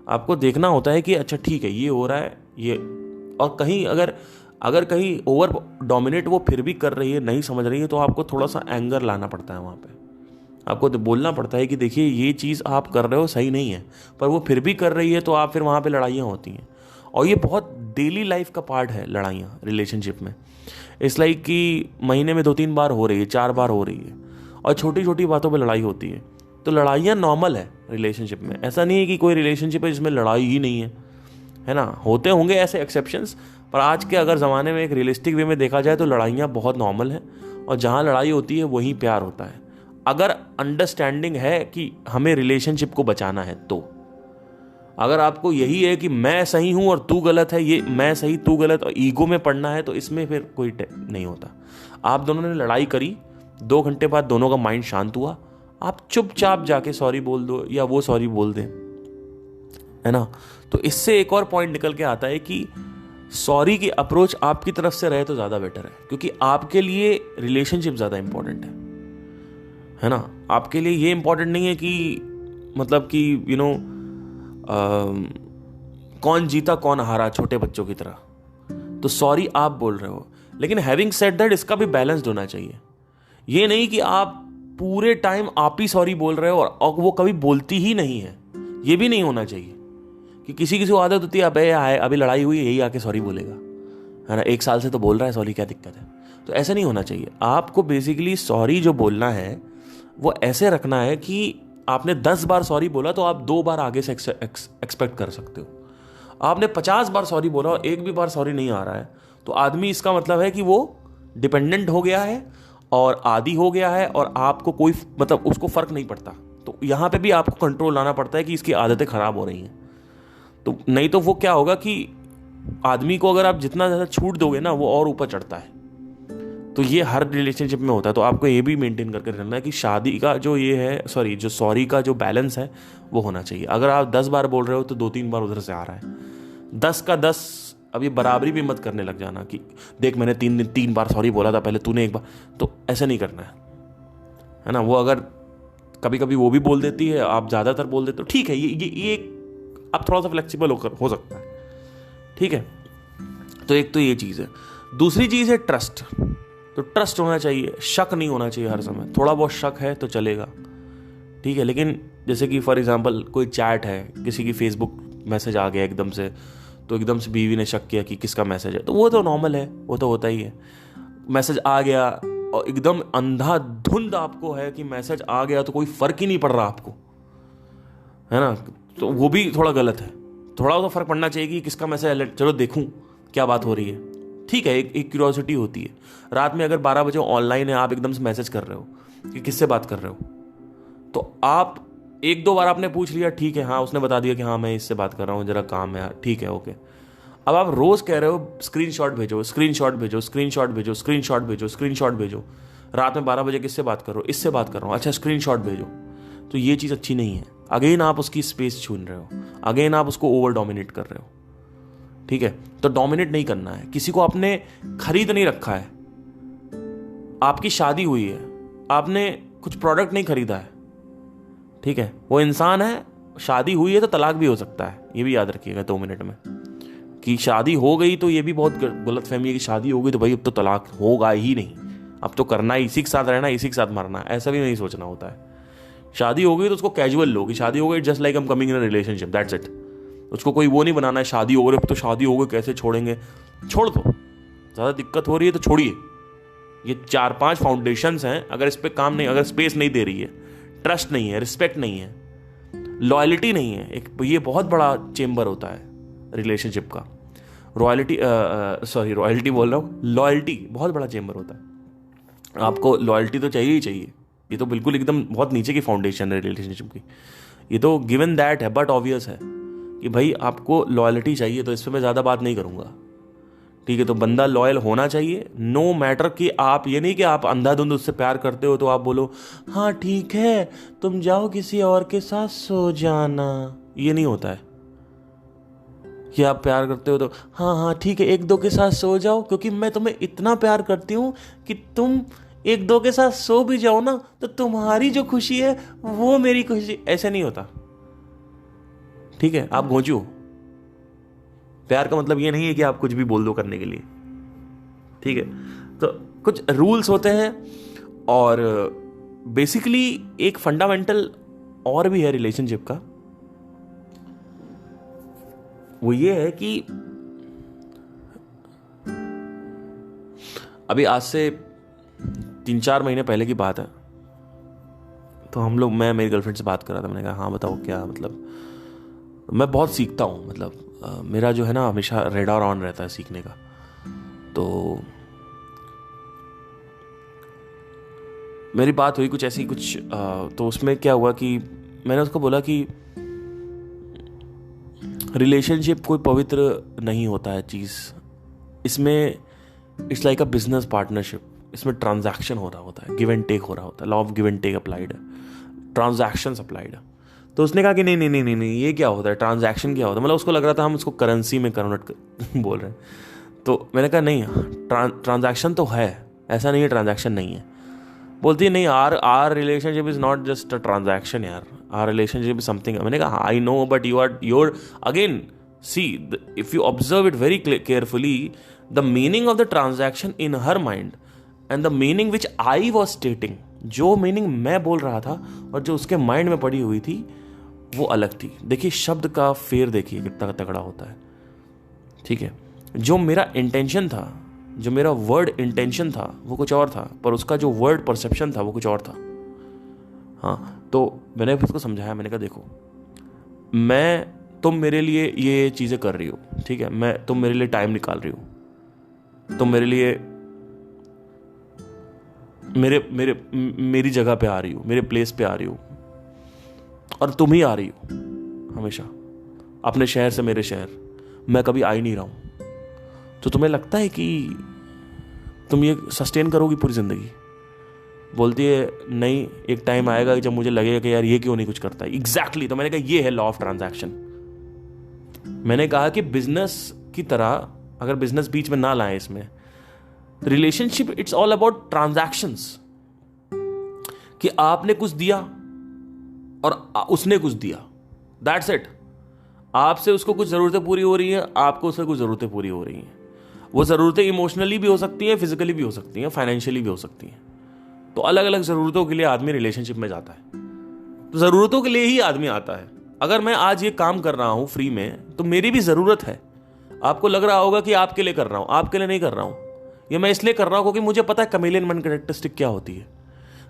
आपको देखना होता है कि अच्छा ठीक है ये हो रहा है ये, और कहीं अगर कहीं ओवर डोमिनेट वो फिर भी कर रही है, नहीं समझ रही है, तो आपको थोड़ा सा एंगर लाना पड़ता है वहाँ पे। आपको तो बोलना पड़ता है कि देखिए ये चीज़ आप कर रहे हो सही नहीं है, पर वो फिर भी कर रही है, तो आप फिर वहाँ पे लड़ाइयाँ होती हैं। और ये बहुत डेली लाइफ का पार्ट है लड़ाइयाँ रिलेशनशिप में। इस लाइक कि महीने में 2-3 बार हो रही है, 4 बार हो रही है, और छोटी छोटी बातों पर लड़ाई होती है। तो लड़ाइयाँ नॉर्मल है रिलेशनशिप में। ऐसा नहीं है कि कोई रिलेशनशिप है जिसमें लड़ाई ही नहीं है ना। होते होंगे ऐसे एक्सेप्शंस, पर आज के अगर ज़माने में एक रियलिस्टिक वे में देखा जाए तो लड़ाइयाँ बहुत नॉर्मल हैं, और जहाँ लड़ाई होती है वहीं प्यार होता है। अगर अंडरस्टैंडिंग है कि हमें रिलेशनशिप को बचाना है, तो अगर आपको यही है कि मैं सही हूँ और तू गलत है, ये मैं सही तू गलत, और ईगो में पड़ना है, तो इसमें फिर कोई नहीं होता। आप दोनों ने लड़ाई करी, 2 घंटे बाद दोनों का माइंड शांत हुआ, आप चुपचाप जाके सॉरी बोल दो या वो सॉरी बोल दें, है ना। तो इससे एक और पॉइंट निकल के आता है कि सॉरी की अप्रोच आपकी तरफ से रहे तो ज़्यादा बेटर है, क्योंकि आपके लिए रिलेशनशिप ज़्यादा इंपॉर्टेंट है ना। आपके लिए ये इंपॉर्टेंट नहीं है कि मतलब कि यू नो कौन जीता कौन हारा, छोटे बच्चों की तरह। तो सॉरी आप बोल रहे हो, लेकिन हैविंग सेड दैट, इसका भी बैलेंस्ड होना चाहिए। ये नहीं कि आप पूरे टाइम आप ही सॉरी बोल रहे हो और वो कभी बोलती ही नहीं है, ये भी नहीं होना चाहिए। कि किसी को आदत होती है अभी लड़ाई हुई यही आके सॉरी बोलेगा, है ना, 1 साल से तो बोल रहा है सॉरी, क्या दिक्कत है। तो ऐसा नहीं होना चाहिए। आपको बेसिकली सॉरी जो बोलना है वो ऐसे रखना है कि आपने 10 बार सॉरी बोला तो आप 2 बार आगे से एक्सपेक्ट कर सकते हो। आपने 50 बार सॉरी बोला और एक भी बार सॉरी नहीं आ रहा है, तो आदमी, इसका मतलब है कि वो डिपेंडेंट हो गया है और आदी हो गया है, और आपको कोई मतलब उसको फर्क नहीं पड़ता। तो यहाँ पे भी आपको कंट्रोल लाना पड़ता है कि इसकी आदतें खराब हो रही हैं। तो नहीं तो वो क्या होगा कि आदमी को अगर आप जितना ज़्यादा छूट दोगे ना, वो और ऊपर चढ़ता है। तो ये हर रिलेशनशिप में होता है। तो आपको ये भी मेंटेन करके रखना है कि शादी का जो ये है, जो सॉरी का जो बैलेंस है वो होना चाहिए। अगर आप 10 बार बोल रहे हो तो 2-3 बार उधर से आ रहा है। 10 का 10 अब ये बराबरी भी मत करने लग जाना कि देख मैंने 3 बार सॉरी बोला था, पहले तूने 1 बार, तो ऐसा नहीं करना है ना। वो अगर कभी कभी वो भी बोल देती है, आप ज़्यादातर बोल देते हो, ठीक है, ये आप थोड़ा सा फ्लेक्सिबल हो सकता है, ठीक है। तो एक तो ये चीज़ है। दूसरी चीज़ है ट्रस्ट। तो ट्रस्ट होना चाहिए, शक नहीं होना चाहिए हर समय। थोड़ा बहुत शक है तो चलेगा, ठीक है, लेकिन जैसे कि फॉर एग्जांपल कोई चैट है, किसी की फेसबुक मैसेज आ गया एकदम से, तो एकदम से बीवी ने शक किया कि किसका मैसेज है, तो वो तो नॉर्मल है, वो तो होता ही है। मैसेज आ गया और एकदम अंधाधुंध आपको है कि मैसेज आ गया तो कोई फर्क ही नहीं पड़ रहा आपको, है ना, तो वो भी थोड़ा गलत है। थोड़ा तो फर्क पड़ना चाहिए कि किसका मैसेज है, चलो देखूं क्या बात हो रही है, ठीक है, एक क्यूरियोसिटी होती है। रात में अगर 12 बजे ऑनलाइन है, आप एकदम से मैसेज कर रहे हो कि किससे बात कर रहे हो, तो आप 1-2 बार आपने पूछ लिया, ठीक है, हाँ, उसने बता दिया कि हाँ मैं इससे बात कर रहा हूँ, जरा काम है यार, ठीक है, ओके। अब आप रोज कह रहे हो स्क्रीनशॉट भेजो, स्क्रीनशॉट भेजो, स्क्रीनशॉट भेजो, स्क्रीनशॉट भेजो, स्क्रीनशॉट भेजो, रात में 12 बजे किससे बात कर रहे हो, इससे बात कर रहा हूँ, अच्छा स्क्रीनशॉट भेजो, तो ये चीज़ अच्छी नहीं है। अगेन आप उसकी स्पेस छीन रहे हो, अगेन आप उसको ओवर डोमिनेट कर रहे हो, ठीक है। तो डोमिनेट नहीं करना है, किसी को आपने खरीद नहीं रखा है। आपकी शादी हुई है, आपने कुछ प्रोडक्ट नहीं खरीदा है, ठीक है, वो इंसान है, शादी हुई है तो तलाक भी हो सकता है, ये भी याद रखिएगा 2 मिनट में, कि शादी हो गई तो ये भी बहुत गलत फहमी है कि शादी हो गई तो भाई अब तो तलाक होगा ही नहीं, अब तो करना ही, इसी के साथ रहना, इसी के साथ मरना, ऐसा भी नहीं सोचना होता है। शादी हो गई तो उसको कैजुअल लो कि शादी हो गई, just like I am coming in a relationship, that's it. उसको कोई वो नहीं बनाना है, शादी हो गई अब तो शादी हो गई कैसे छोड़ेंगे, छोड़ दो, ज़्यादा दिक्कत हो रही है तो छोड़िए। ये 4-5 फाउंडेशंस हैं, अगर इस पर काम नहीं, अगर स्पेस नहीं दे रही है, ट्रस्ट नहीं है, रिस्पेक्ट नहीं है, लॉयल्टी नहीं है, एक ये बहुत बड़ा चेम्बर होता है रिलेशनशिप का। रॉयल्टी बोल रहा हूँ, लॉयल्टी बहुत बड़ा चेम्बर होता है। आपको लॉयल्टी तो चाहिए ही चाहिए, ये तो बिल्कुल एकदम बहुत नीचे की फाउंडेशन है रिलेशनशिप की, ये तो गिवन दैट है, बट ऑब्वियस है कि भाई आपको लॉयल्टी चाहिए, तो इस पर मैं ज़्यादा बात नहीं करूँगा, ठीक है। तो बंदा लॉयल होना चाहिए, नो मैटर कि आप, ये नहीं कि आप अंधाधुंध उससे प्यार करते हो तो आप बोलो हाँ ठीक है तुम जाओ किसी और के साथ सो जाना, ये नहीं होता है। कि आप प्यार करते हो तो हाँ हाँ ठीक है 1-2 के साथ सो जाओ, क्योंकि मैं तुम्हें इतना प्यार करती हूँ कि तुम 1-2 के साथ सो भी जाओ ना तो तुम्हारी जो खुशी है वो मेरी खुशी, ऐसे नहीं होता, ठीक है। आप घोंचू, प्यार का मतलब ये नहीं है कि आप कुछ भी बोल दो करने के लिए, ठीक है। तो कुछ रूल्स होते हैं, और बेसिकली एक फंडामेंटल और भी है रिलेशनशिप का, वो ये है कि अभी आज से 3-4 महीने पहले की बात है, तो हम लोग, मैं मेरी गर्लफ्रेंड से बात कर रहा था, मैंने कहा हाँ बताओ क्या, मतलब मैं बहुत सीखता हूँ, मतलब मेरा जो है ना हमेशा रेडार ऑन रहता है सीखने का। तो मेरी बात हुई कुछ ऐसी कुछ, तो उसमें क्या हुआ कि मैंने उसको बोला कि रिलेशनशिप कोई पवित्र नहीं होता है चीज़, इसमें it's like a business partnership, इसमें ट्रांजैक्शन हो रहा होता है, गिव एंड टेक हो रहा होता है, law of give and take applied है, ट्रांजैक्शन अप्लाइड है। तो उसने कहा कि नहीं नहीं नहीं नहीं नहीं ये क्या होता है, ट्रांजैक्शन क्या होता है, मतलब उसको लग रहा था हम उसको करेंसी में कन्वर्ट बोल रहे हैं। तो मैंने कहा नहीं, ट्रांजैक्शन तो है, ऐसा नहीं है ट्रांजैक्शन नहीं है। बोलती है नहीं, our relationship is not just a transaction यार, आर रिलेशनशिप इज समथिंग। मैंने कहा I know, but your again see, if you observe it very carefully, the meaning of the transaction in her mind and the meaning which I was stating, जो meaning मैं बोल रहा था और जो उसके माइंड में पड़ी हुई थी वो अलग थी। देखिए शब्द का फेर देखिए कितना तगड़ा होता है, ठीक है। जो मेरा इंटेंशन था, जो मेरा वर्ड इंटेंशन था वो कुछ और था, पर उसका जो वर्ड परसेप्शन था वो कुछ और था। हाँ, तो मैंने उसको समझाया, मैंने कहा देखो, तुम मेरे लिए ये चीज़ें कर रही हो, ठीक है, तुम मेरे लिए टाइम निकाल रही हो, तुम मेरे लिए मेरी जगह पे आ रही हो, मेरे प्लेस पे आ रही हो, और तुम ही आ रही हो हमेशा अपने शहर से मेरे शहर, मैं कभी आ ही नहीं रहा हूं, तो तुम्हें लगता है कि तुम ये सस्टेन करोगी पूरी जिंदगी? बोलती है नहीं, एक टाइम आएगा जब मुझे लगेगा कि यार ये क्यों नहीं कुछ करता है। एग्जैक्टली। तो मैंने कहा ये है लॉ ऑफ ट्रांजैक्शन। मैंने कहा कि बिजनेस की तरह अगर बिजनेस बीच में ना लाए इसमें, relationship it's all about transactions, कि आपने कुछ दिया और उसने कुछ दिया, दैट्स इट। आपसे उसको कुछ ज़रूरतें पूरी हो रही हैं, आपको उससे कुछ ज़रूरतें पूरी हो रही हैं। वो ज़रूरतें इमोशनली भी हो सकती हैं, फिजिकली भी हो सकती हैं, फाइनेंशियली भी हो सकती हैं। तो अलग अलग ज़रूरतों के लिए आदमी रिलेशनशिप में जाता है। तो ज़रूरतों के लिए ही आदमी आता है। अगर मैं आज ये काम कर रहा हूँ फ्री में, तो मेरी भी ज़रूरत है। आपको लग रहा होगा कि आपके लिए कर रहा हूँ, आपके लिए नहीं कर रहा हूँ। ये मैं इसलिए कर रहा हूँ क्योंकि मुझे पता है कमेलियन मन कैरेक्टरिस्टिक क्या होती है,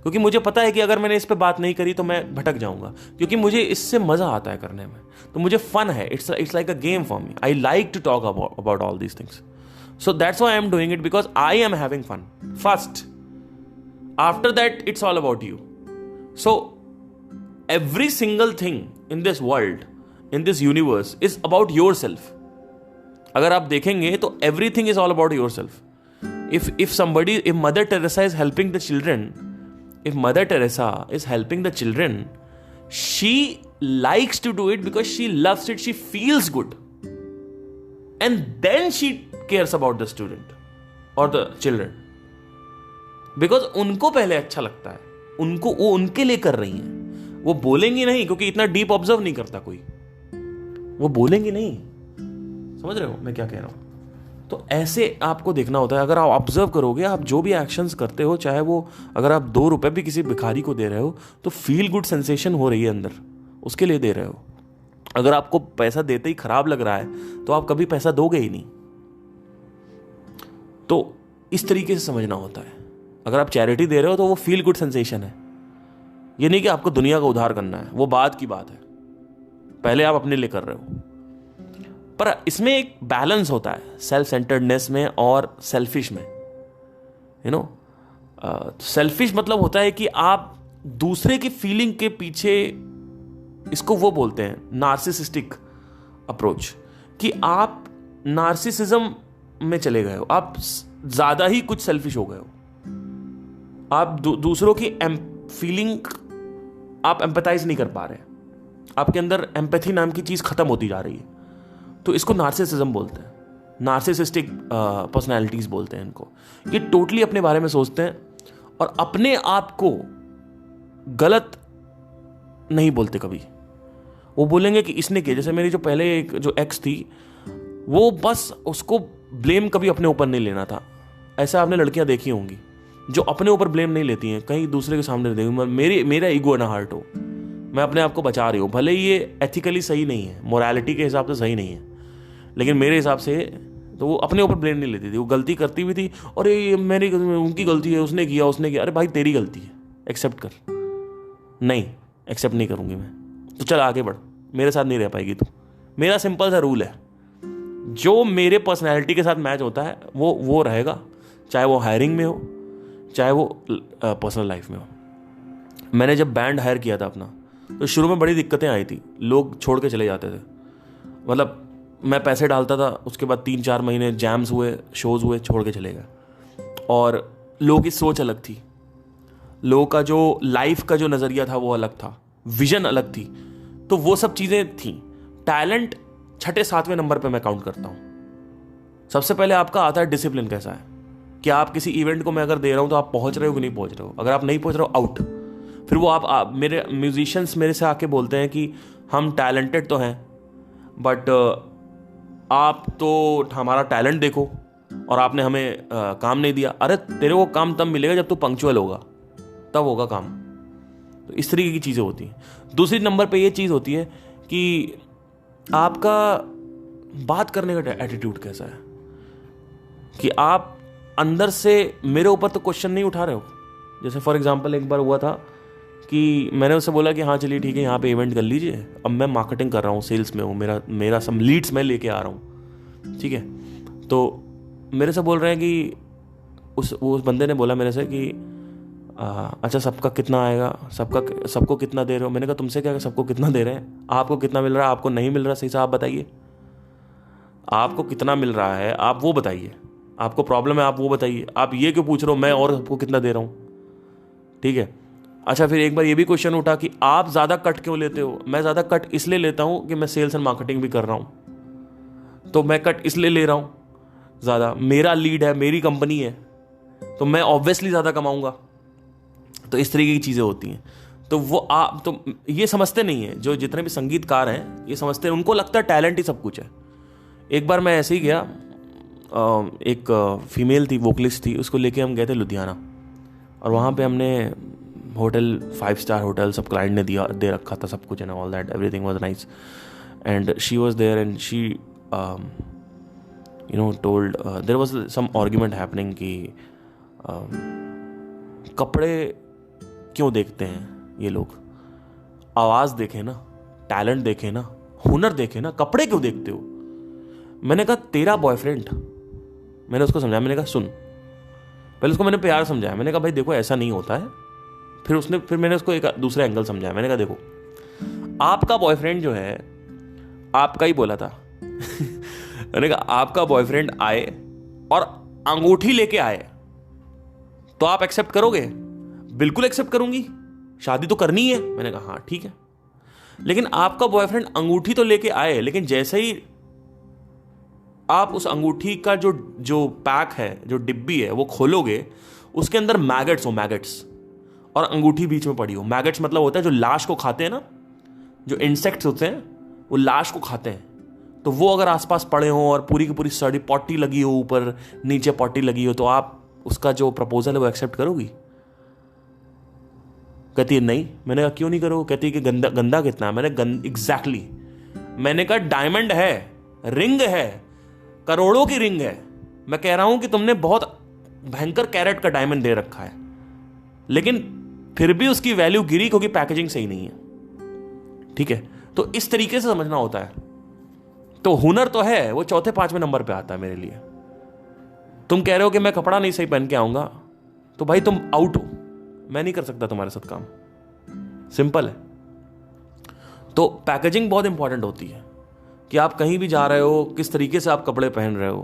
क्योंकि मुझे पता है कि अगर मैंने इस पे बात नहीं करी तो मैं भटक जाऊंगा, क्योंकि मुझे इससे मजा आता है करने में। तो मुझे फन है, it's like a game for me. I like to talk about all these things, so that's why I am doing it, because I am having fun first, after that it's all about you. So every single thing in this world, in this universe is about your self. अगर आप देखेंगे तो everything is all about your self. if Mother Teresa is helping the children, if Mother Teresa is helping the children, she likes to do it because she loves it, she feels good, and then she cares about the student or the children, because उनको पहले अच्छा लगता है, वो उनके लिए कर रही हैं। वो बोलेंगी नहीं, क्योंकि इतना डीप ऑब्जर्व नहीं करता कोई, वो बोलेंगी नहीं। समझ रहे हो मैं क्या कह रहा हूं? तो ऐसे आपको देखना होता है। अगर आप ऑब्जर्व करोगे, आप जो भी एक्शंस करते हो, चाहे वो अगर आप 2 रुपए भी किसी भिखारी को दे रहे हो, तो फील गुड सेंसेशन हो रही है अंदर, उसके लिए दे रहे हो। अगर आपको पैसा देते ही खराब लग रहा है तो आप कभी पैसा दोगे ही नहीं। तो इस तरीके से समझना होता है। अगर आप चैरिटी दे रहे हो तो वो फील गुड सेंसेशन है, ये नहीं कि आपको दुनिया का उद्धार करना है, वो बात की बात है। पहले आप अपने लिए कर रहे हो। पर इसमें एक बैलेंस होता है सेल्फ सेंटर्डनेस में और सेल्फिश में। यू नो, सेल्फिश मतलब होता है कि आप दूसरे की फीलिंग के पीछे, इसको वो बोलते हैं नार्सिसिस्टिक अप्रोच, कि आप नार्सिसिज्म में चले गए हो, आप ज्यादा ही कुछ सेल्फिश हो गए हो। आप दूसरों की फीलिंग आप एम्पैथाइज नहीं कर पा रहे, आपके अंदर एम्पैथी नाम की चीज खत्म होती जा रही है। तो इसको नार्सिसिज्म बोलते हैं, नार्सिसिस्टिक पर्सनैलिटीज बोलते हैं इनको। ये टोटली अपने बारे में सोचते हैं और अपने आप को गलत नहीं बोलते कभी। वो बोलेंगे कि इसने किया। जैसे मेरी जो पहले एक जो एक्स थी, वो बस उसको ब्लेम कभी अपने ऊपर नहीं लेना था। ऐसा आपने लड़कियां देखी होंगी जो अपने ऊपर ब्लेम नहीं लेती हैं, कहीं दूसरे के सामने देंगी, मेरा ईगो ना हर्ट हो, मैं अपने आप को बचा रही हूँ। भले ये एथिकली सही नहीं है, मोरालिटी के हिसाब से सही नहीं है, लेकिन मेरे हिसाब से तो वो अपने ऊपर ब्लेम नहीं लेती थी। वो गलती करती भी थी, और ये मेरी उनकी गलती है, उसने किया। अरे भाई तेरी गलती है, एक्सेप्ट कर। नहीं, एक्सेप्ट नहीं करूंगी मैं, तो चल आगे बढ़, मेरे साथ नहीं रह पाएगी तू। मेरा सिंपल सा रूल है, जो मेरे पर्सनैलिटी के साथ मैच होता है वो रहेगा, चाहे वो हायरिंग में हो, चाहे वो पर्सनल लाइफ में हो। मैंने जब बैंड हायर किया था अपना, तो शुरू में बड़ी दिक्कतें आई थी, लोग छोड़ के चले जाते थे। मतलब मैं पैसे डालता था, उसके बाद 3-4 महीने जैम्स हुए, शोज हुए, छोड़ के चले गए। और लोगों की सोच अलग थी, लोगों का जो लाइफ का जो नज़रिया था वो अलग था, विजन अलग थी। तो वो सब चीज़ें थी। टैलेंट 6-7वें नंबर पे मैं काउंट करता हूँ। सबसे पहले आपका आता है डिसिप्लिन कैसा है, कि आप किसी इवेंट को मैं अगर दे रहा हूँ तो आप पहुँच रहे हो कि नहीं पहुँच रहे हो। अगर आप नहीं पहुँच रहे हो, आउट। फिर वो आप मेरे म्यूजिशियंस मेरे से आके बोलते हैं कि हम टैलेंटेड तो हैं, बट आप तो हमारा टैलेंट देखो और आपने हमें काम नहीं दिया। अरे तेरे को काम तब मिलेगा जब तू पंक्चुअल होगा, तब होगा काम। तो इस तरीके की चीज़ें होती हैं। दूसरी नंबर पे ये चीज़ होती है कि आपका बात करने का एटीट्यूड कैसा है, कि आप अंदर से मेरे ऊपर तो क्वेश्चन नहीं उठा रहे हो। जैसे फॉर एग्जांपल एक बार हुआ था कि मैंने उससे बोला कि हाँ चलिए ठीक है, यहाँ पे इवेंट कर लीजिए, अब मैं मार्केटिंग कर रहा हूँ, सेल्स में हूँ, मेरा सम लीड्स मैं लेके आ रहा हूँ, ठीक है। तो मेरे से बोल रहे हैं कि उस बंदे ने बोला मेरे से कि अच्छा सबका कितना आएगा, सबको कितना दे रहे हो। मैंने कहा तुमसे क्या, सबको कितना दे रहे हैं, आपको कितना मिल रहा है, आपको नहीं मिल रहा, सही से आप बताइए, आपको कितना मिल रहा है आप वो बताइए, आपको प्रॉब्लम है आप वो बताइए, आप ये क्यों पूछ रहे हो मैं और सबको कितना दे रहा हूँ, ठीक है। अच्छा फिर एक बार ये भी क्वेश्चन उठा कि आप ज़्यादा कट क्यों लेते हो। मैं ज़्यादा कट इसलिए लेता हूँ कि मैं सेल्स एंड मार्केटिंग भी कर रहा हूँ, तो मैं कट इसलिए ले रहा हूँ ज़्यादा, मेरा लीड है, मेरी कंपनी है, तो मैं ऑब्वियसली ज़्यादा कमाऊँगा। तो इस तरीके की चीज़ें होती हैं। तो वो आप तो ये समझते नहीं है, जो जितने भी संगीतकार हैं ये समझते हैं, उनको लगता है टैलेंट ही सब कुछ है। एक बार मैं ऐसे ही गया, एक फीमेल थी, वोकलिस्ट थी, उसको लेके हम गए थे लुधियाना, और वहाँ पे हमने होटल 5 स्टार होटल सब क्लाइंट ने दे रखा था सब कुछ, and all that, everything was nice, and she was there and she told there was some argument happening कि कपड़े क्यों देखते हैं ये लोग, आवाज़ देखें ना, टैलेंट देखें ना, हुनर देखें ना, कपड़े क्यों देखते हो। मैंने कहा तेरा बॉयफ्रेंड, मैंने उसको समझाया, मैंने कहा सुन, पहले उसको मैंने प्यार समझाया, मैंने कहा भाई देखो ऐसा नहीं होता है। फिर मैंने उसको एक दूसरा एंगल समझाया, मैंने कहा देखो आपका बॉयफ्रेंड जो है, आपका ही बोला था मैंने कहा आपका बॉयफ्रेंड आए और अंगूठी लेके आए तो आप एक्सेप्ट करोगे। बिल्कुल एक्सेप्ट करूंगी, शादी तो करनी है। मैंने कहा हाँ ठीक है, लेकिन आपका बॉयफ्रेंड अंगूठी तो लेके आए, लेकिन जैसे ही आप उस अंगूठी का जो पैक है, जो डिब्बी है, वो खोलोगे, उसके अंदर मैगट्स हो, मैगट्स, और अंगूठी बीच में पड़ी हो। मैगट्स मतलब होता है जो लाश को खाते हैं ना, जो इंसेक्ट्स होते हैं वो लाश को खाते हैं, तो वो अगर आसपास पड़े हो और पूरी की पूरी सड़ी पॉटी लगी हो, ऊपर नीचे पॉटी लगी हो, तो आप उसका जो प्रपोजल है वो एक्सेप्ट करोगी। कहती है नहीं। मैंने कहा क्यों नहीं करोगे। कहती है कि गंदा गंदा कितना है। मैंने एग्जैक्टली मैंने कहा डायमंड है, रिंग है, करोड़ों की रिंग है। मैं कह रहा हूं कि तुमने बहुत भयंकर कैरेट का डायमंड दे रखा है, लेकिन फिर भी उसकी वैल्यू गिरी क्योंकि पैकेजिंग सही नहीं है, ठीक है। तो इस तरीके से समझना होता है। तो हुनर तो है, वो चौथे 5वें नंबर पे आता है मेरे लिए। तुम कह रहे हो कि मैं कपड़ा नहीं सही पहन के आऊंगा, तो भाई तुम आउट हो, मैं नहीं कर सकता तुम्हारे साथ काम, सिंपल है। तो पैकेजिंग बहुत इंपॉर्टेंट होती है कि आप कहीं भी जा रहे हो, किस तरीके से आप कपड़े पहन रहे हो,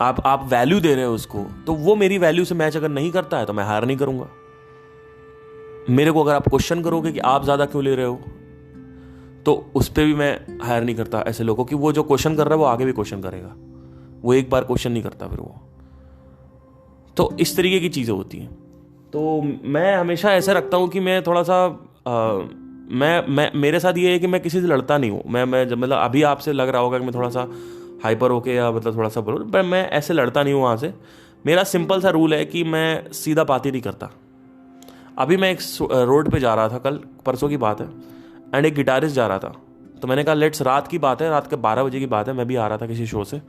आप वैल्यू दे रहे हो उसको, तो वो मेरी वैल्यू से मैच अगर नहीं करता है तो मैं हायर नहीं करूंगा। मेरे को अगर आप क्वेश्चन करोगे कि आप ज्यादा क्यों ले रहे हो, तो उस पर भी मैं हायर नहीं करता ऐसे लोगों की। वो जो क्वेश्चन कर रहा है वो आगे भी क्वेश्चन करेगा, वो एक बार क्वेश्चन नहीं करता फिर वो। तो इस तरीके की चीज़ें होती हैं। तो मैं हमेशा ऐसा रखता हूँ कि मैं थोड़ा सा मेरे साथ ये है कि मैं किसी से लड़ता नहीं हूँ। मैं जब मतलब अभी आपसे लग रहा होगा कि मैं थोड़ा सा हाइपर होके या मतलब थोड़ा सा बोलूँ, पर मैं ऐसे लड़ता नहीं हूँ वहाँ से। मेरा सिंपल सा रूल है कि मैं सीधा बात ही नहीं करता। अभी मैं एक रोड पे जा रहा था, कल परसों की बात है, एंड एक गिटारिस्ट जा रहा था। तो मैंने कहा लेट्स, रात की बात है, रात के 12 बजे की बात है, मैं भी आ रहा था किसी शो से,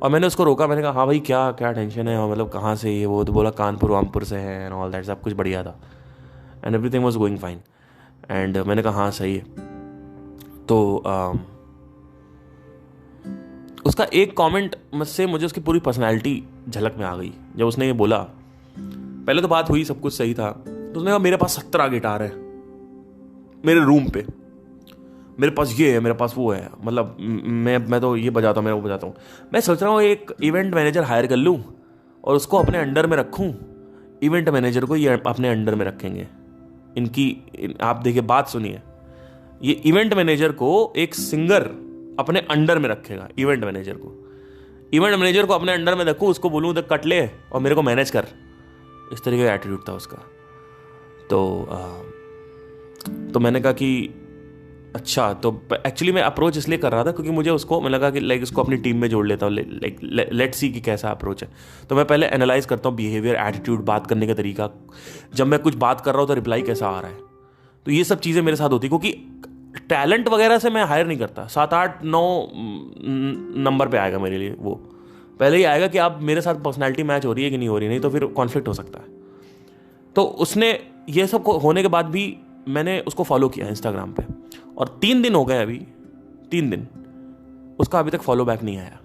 और मैंने उसको रोका। मैंने कहा हाँ भाई क्या क्या टेंशन है, मतलब कहाँ से ये वो। तो बोला कानपुर वामपुर से है एंड ऑल दैट, सब कुछ बढ़िया था and everything was going fine. And मैंने कहा हाँ सही है। तो उसका एक कमेंट से मुझे उसकी पूरी पर्सनैलिटी झलक में आ गई। जब उसने ये बोला, पहले तो बात हुई, सब कुछ सही था, तो उसने कहा मेरे पास 17 गिटार है मेरे रूम पे, मेरे पास ये है, मेरे पास वो है, मतलब मैं तो ये बजाता हूँ, मैं वो बजाता हूँ। मैं सोच रहा हूँ एक इवेंट मैनेजर हायर कर लूँ और उसको अपने अंडर में रखूँ। इवेंट मैनेजर को ये अपने अंडर में रखेंगे। आप देखिए, बात सुनिए, ये इवेंट मैनेजर को एक सिंगर अपने अंडर में रखेगा। इवेंट मैनेजर को अपने अंडर में रखूँ, उसको बोलूँ देख कट ले और मेरे को मैनेज कर। इस तरीके का एटीट्यूड था उसका। तो मैंने कहा कि अच्छा, तो एक्चुअली मैं अप्रोच इसलिए कर रहा था क्योंकि मुझे उसको, मैं लगा कि लाइक उसको अपनी टीम में जोड़ लेता हूँ, लाइक लेट्स सी कि कैसा अप्रोच है। तो मैं पहले एनालाइज करता हूँ बिहेवियर, एटीट्यूड, बात करने का तरीका, जब मैं कुछ बात कर रहा हूँ तो रिप्लाई कैसा आ रहा है। तो ये सब चीज़ें मेरे साथ होती, क्योंकि टैलेंट वगैरह से मैं हायर नहीं करता। 7, 8, 9 नंबर पे आएगा मेरे लिए। वो पहले ही आएगा कि आप मेरे साथ पर्सनैलिटी मैच हो रही है कि नहीं हो रही, नहीं तो फिर कॉन्फ्लिक्ट हो सकता है। तो उसने ये सब होने के बाद भी मैंने उसको फॉलो किया इंस्टाग्राम पे, और 3 दिन हो गए अभी, 3 दिन, उसका अभी तक फॉलो बैक नहीं आया।